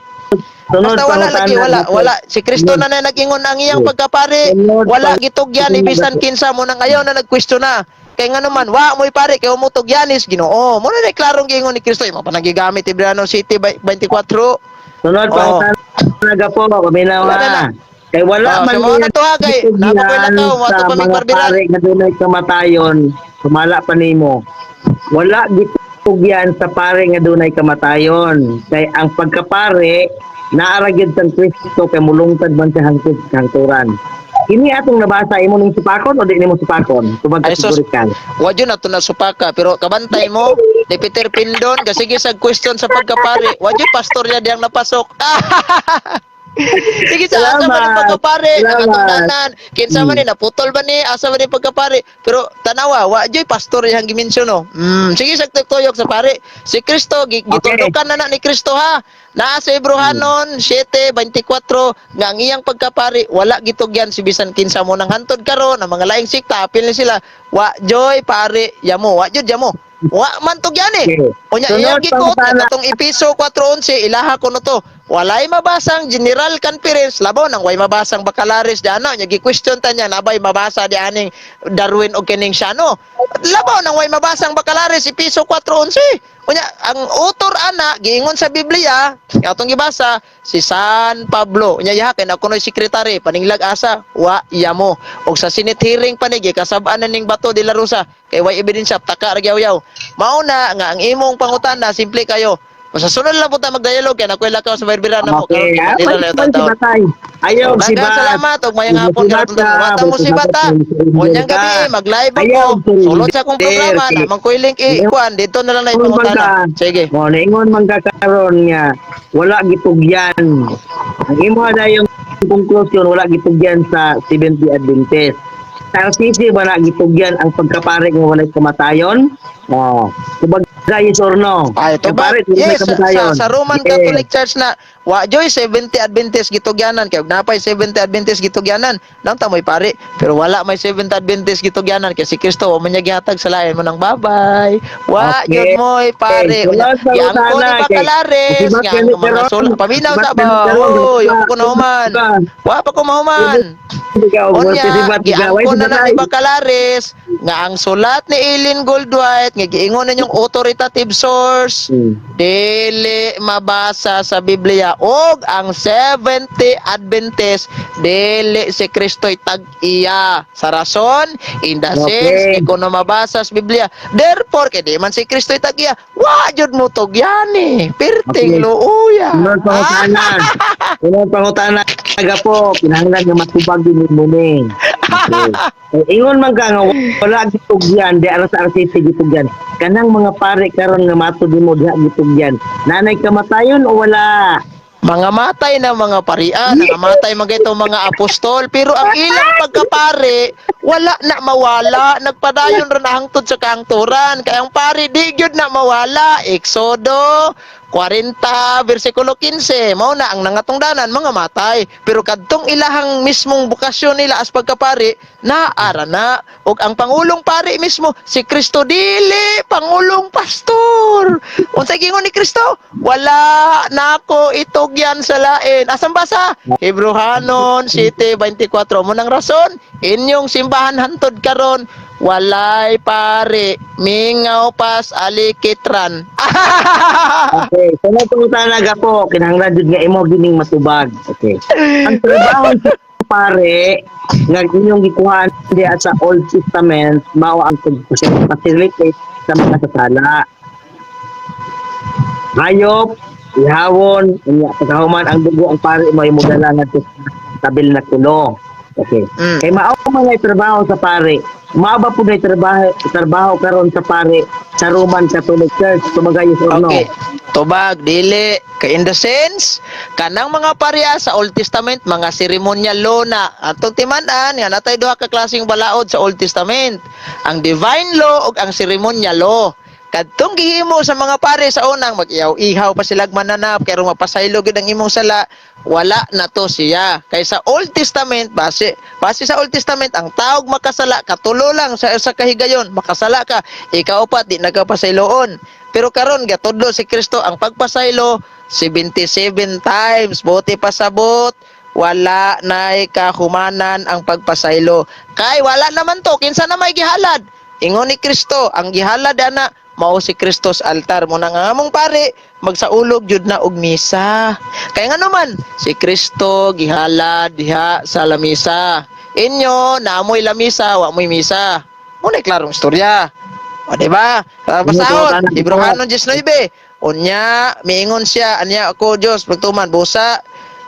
Sunod Basta wala lagi, pangutana. wala. Si Kristo na nag-ingon ang iyang pagkapare. Wala gitugyan ni bisan kinsa mo nang ayaw na nagkwestiyon na. Kay nga naman, wa mo'y pare, kay umutog yanis, Ginoo. Mo na klarong giingon ni Kristo, imo pa nagigamit Ibrano City 24. Sunod Oo. pangutana po, paminaw Wala na. na. Kay wala Oh, man sa mga yan natuha, kay, gitugyan napakoy lakaw, mga sa to pa may mga barbiran. pare nga dunay kamatayon, sumala pa nimo. Wala gitugyan sa pare nga dunay kamatayon. Kay ang pagkapare naaragid sang Kristo kay mulungtad man sa hangtod kanturan. Kini atong nabasa imo ning sipakon o di nimo sipakon? Tubag Ay, sus. ka. Wadyo na to na supaka, pero kabantay mo, ni Peter Pindon, kasi sa question sa pagkapare, wadyo pastor niya diyang napasok. Sige sa asa man ang pagkapare, Salamat. nangatungdanan, kinsa man ni naputol ba ni, asa man ni pagkapare, pero tanawa, wadyo pastor niyang gimension no. Sige sa tuyok sa pare, si Kristo, gitundukan na ni Kristo ha, naa sa Hebrehanon 7:24 nga ang iyang pagkapari wala gitugyan si bisan kinsa mo nang hantod karon ang mga laing sikta apil ni sila wa joy pare yamo wa jud yamo wa man tugyan eh unya iyang gikot katong Episo 4:11 ilaha ko no to walay mabasang general conference labaw nang way mabasang bakalaris di ano nya gi-question ta niya nabay mabasa di aning Darwin og kining Siano labaw nang way mabasang bakalaris Episo 4:11 unya ang author ana giingon sa Biblia atong gibasa si San Pablo unya yaha kay na kunoy sekretary paninglag asa wa yamo og sa Senate hearing panigi kasab-an na ning Bato de la Rosa kay way ebidensya taka ra yaw mao na nga ang imong pangutana simple kayo sa sunod lang po tayo mag-dialogue kaya nakuha lakaw sa barbiran na mo Okay. karon nila na taon Ayaw si Daghang Bat. salamat og mayang hapon Sibat karon ka, wata mo si Bata unyang gabi mag-live Ayaw, ako sulod sa akong programa sir. namang koy link ikuan dito na lang na Ingon man ipangutana ka, sige mo naingon man ka karon nga wala gitugyan. Ang imo na yung conclusion wala gitugyan sa 70 Adventist. Sa RCC ba na gitugyan ang pagkapare nga walay kamatayon? Oh, subagay yes or no? ay to ba Kapare, walay yes kamatayon. sa Roman Yes. Catholic Church na wa joy 70 Adventist gitugyanan kay napay 70 Adventist gitugyanan nang tamoy pare pero wala may 70 Adventist gitugyanan kay si Kristo wa man niya gihatag sa lain mo nang babay wa Okay. gyud moy pare Okay, sulod sa giangko ni utana, Bakalares kay- nga ang mga Sibat sul paminaw sa Sibat ba karon, oy sibat wa pa ko nahuman wa pa ko mahuman Ikaw, Onya, sibat giangko na na ni Bakalares nga ang sulat ni Eileen Goldwhite nga giingon ninyong authoritative source dili mabasa sa Biblia og ang 70 Adventist dili si Kristo'y tag-iya sa rason in the sense Okay. kung na mabasa sa Biblia therefore kay di man si Kristo'y tag-iya wa jud mo tugyan eh pirting Okay. luuya Unang pangutana. Unang pangutana nga po, kinahanglan nga matubag din mo ni. Okay. Ingon man ka nga wala gitugyan di ara sa RCC gitugyan. Kanang mga pare karon nga matud mo diha gitugyan. Nanay kamatayon o wala? mga matay na mga parian, mga matay mga itong mga apostol, pero ang ilang pagkapare, wala na mawala, nagpadayon rin na hangtod sa kahangturan, kaya ang pare, di gyud na mawala, Exodo 40, versikulo 15, mao na ang nangatungdanan, mga matay, pero kadtong ilahang mismong bukasyon nila as pagkapare, naara na, og ang Pangulong Pari mismo, si Kristo dili, Pangulong Pastor, unsay gingon ni Kristo, wala nako itugyan sa lain. Asang basa? Hebrehanon 7:24. Mo nang rason, inyong simbahan hantod karon walay pare, mingaw pas alikitran. Okay, sunod pangutana gapo, kinahanglan jud nga imo gining matubag. Okay. Ang trabaho sa pare nga inyong gikuhaan diha sa Old Testament mao ang facilitate sa mga sasala. Hayop, ihawon, unya pagkahuman ang dugo ang pare mo imudala ngadto sa tabil na kulo. Okay. Kay mao man ay trabaho sa pare. Maaba po na trabaho karon sa pare sa Roman Catholic Church tumagayos or no. Okay. Tubag dili kay in the sense kanang mga pareha sa Old Testament mga ceremonial law na atong timan-an nga natay duha ka klaseng balaod sa Old Testament, ang divine law ug ang ceremonial law. Kadtong gihimo sa mga pare sa unang mag-ihaw-ihaw pa sila mananap kay ro mapasaylo gid ang imong sala, wala na to siya. Kay sa Old Testament base sa Old Testament ang taog makasala katulo lang sa kahigayon, makasala ka ikaupat di nagapasayloon. Pero karon gatudlo si Kristo ang pagpasaylo 77 times, buti pasabot wala nay kahumanan ang pagpasaylo. Kay wala naman to kinsa na may gihalad. Ingon ni Kristo ang gihalad ana mao si Kristo sa altar mo nang among pare magsaulog jud na og misa. Kay nga naman si Kristo gihalad diha sa lamisa. Inyo naamoy lamisa wa moy misa. Mo na klarong istorya. O diba? Basahon, Hebrehanon 19. Unya, miingon siya, anya ako Dios, pagtuman busa,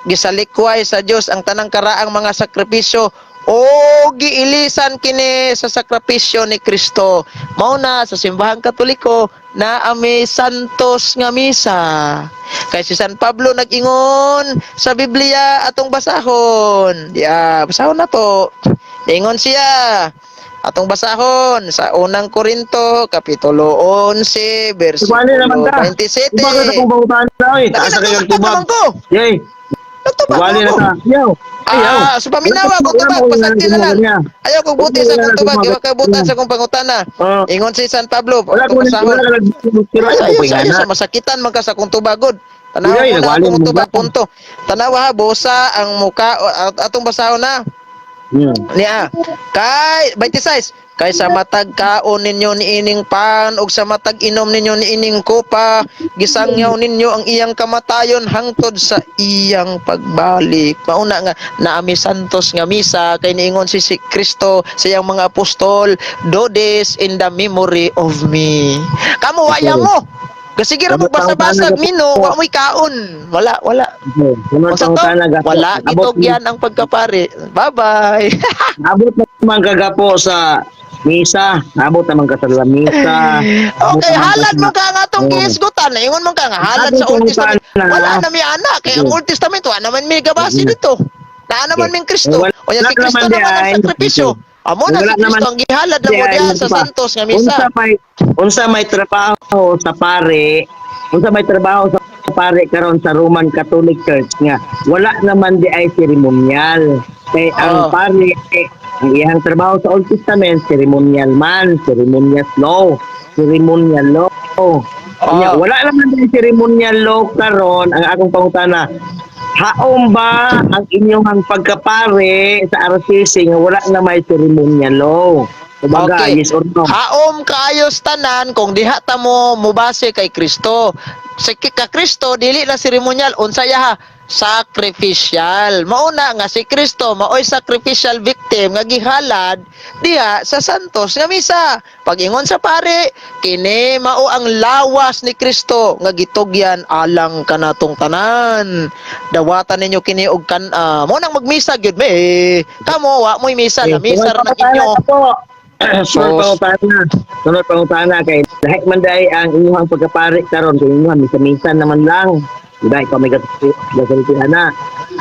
gisalikway sa Dios ang tanang karaang mga sakripisyo o giilisan kini sa sakripisyo ni Kristo. Mao na sa simbahang Katoliko na ami santos nga misa. Kay si San Pablo nag-ingon sa Biblia atong basahon. Basahon na to. Ingon siya. Atong basahon sa unang Korinto kapitulo 11 versikulo 27. Bakit akong bahutan na eh? Taas na kayong tubag. Yay! Wali na ta. Yaw! So paminawa ko tubag, pasagti na lang. Ayaw kong buti sa kong tubag, ayaw kong butan sa kong pangutana. Ingon si San Pablo, atong basahon. Ayaw sa masakitan man ka sa kong tubagod. Tanawa ko na akong tubag, punto. Tanawa ha, bosa ang muka, atong basahon na. Niya kay 26 kay sa matag kaon ninyo niining pan ug sa matag inom ninyo niining kopa gisangyaw ninyo ang iyang kamatayon hangtod sa iyang pagbalik. Mauna nga naami santos nga misa kay niingon si Kristo sa iyang mga apostol, do this in the memory of me. Kamo waya mo sige ra mo basa-basag mino wa mo'y kaon. Wala. Wala gitugyan ang pagkapare. Bye-bye. Abot naman kagapo sa misa. Abot naman ka sa misa. Okay, halad mo ka nga itong gihisgutan. Ingon mo ka nga, halad sa Old Testament. Wala na may anak. Kaya ang Old Testament, wala naman may gabasi dito. Wala naman may Kristo. O yan, si Kristo naman ang sakripisyo. Amo na si Kristo ang gihalad na mo diyan sa Santos nga misa. Unsa may trabaho sa pare, karon sa Roman Catholic Church nga wala naman di ay seremonyal. Kay ang pare ang iyang trabaho sa Old Testament ceremonial law. Wala naman di ceremonial law karon. Ang akong pangutana, haom ba ang inyong pagkapare sa RCC nga wala na may ceremonial law? Kumbaga, Okay. yes or no? Haom kaayos tanan kung diha ta mo mubase kay Kristo. Sa Kristo dili na seremonyal unsaya ha sacrificial. Mauna nga si Kristo maoy sacrificial victim nga gihalad diha sa santos nga misa. Pag-ingon sa pare, kini mao ang lawas ni Kristo nga gitugyan alang kanatong tanan. Dawatan ninyo kini og mo nang magmisa gyud me. Kamo wa mo'y misa na misa ra na inyo. Sunod pangutana kay lahat man dai ang inyong pagkapare karon kung inyong misa-misa naman lang. Diba, ikaw may gasalitihan na.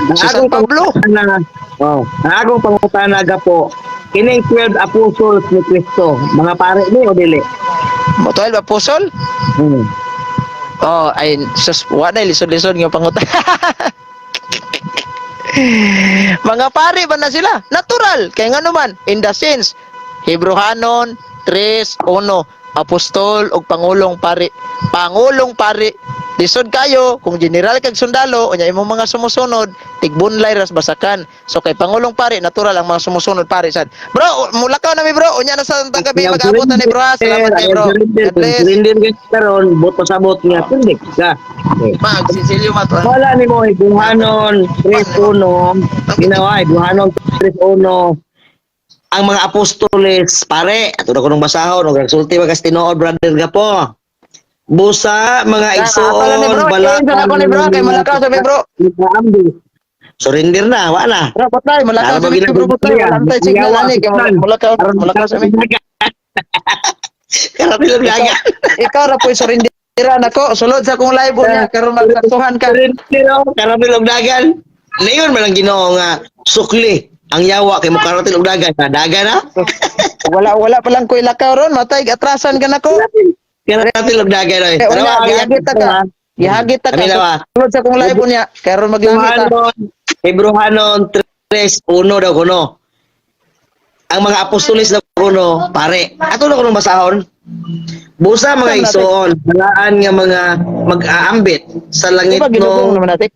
Ang Si akong San Pablo. ang akong pangutana gapo, kining 12 apostles ni Kristo, mga pare ni o dili? Mo 12 apostol? Ay sus wa na lisod-lisod nga pangutan. Mga pare ba na sila? Natural kay nga naman in the sense Hebrehanon 3:1 apostol og pangulong pare Lisod kayo kung general kag sundalo unya imong mga sumusunod tigbunlay ras basakan. So kay pangulong pare natural ang mga sumusunod pare sad. Bro, mulakaw na mi bro. Unya na sa gabi mag-abutan ni bro. Ha? Salamat kay bro. God bless. Surrender ka karon, boto sabot nga tundik ka. Mag sisilyo mato. Wala ni mo ibuhanon 3-1 ginawa ibuhanon 3-1 ang mga apostoles pare ato na ko nung basahon og resulti magas tinuod brother ka po. Busa mga Pala ni bro. igsoon bala Isa na ko ni bro kay malakaw sa mi bro. surrender na wala. Bro, patay malakaw sa mi bro. Patay malantay signal ani kay malakaw sa mi. Karapilon gaga. Ikaw ra po'y surindiran ako. Sulod sa akong live niya karon magtaktuhan ka. Karapilon dagan. Layon man lang Ginoo nga sukli ang yawa kay mo karatil og dagan na dagan na. Wala pa lang ko'y lakaw ron. Matay atrasan ka nako. Karatil og dagan oy. Eh, unya, gihagit ta ka. Gihagit ta ka. Kami nawa. Sulod sa akong live niya karon maglangit ta. Hebrehanon 3:1 daw kuno. Ang mga apostoles daw kuno pare. Ato na kuno basahon. Busa mga igsoon, balaan nga mga mag-aambit sa langit Diba ginugong no naman natin?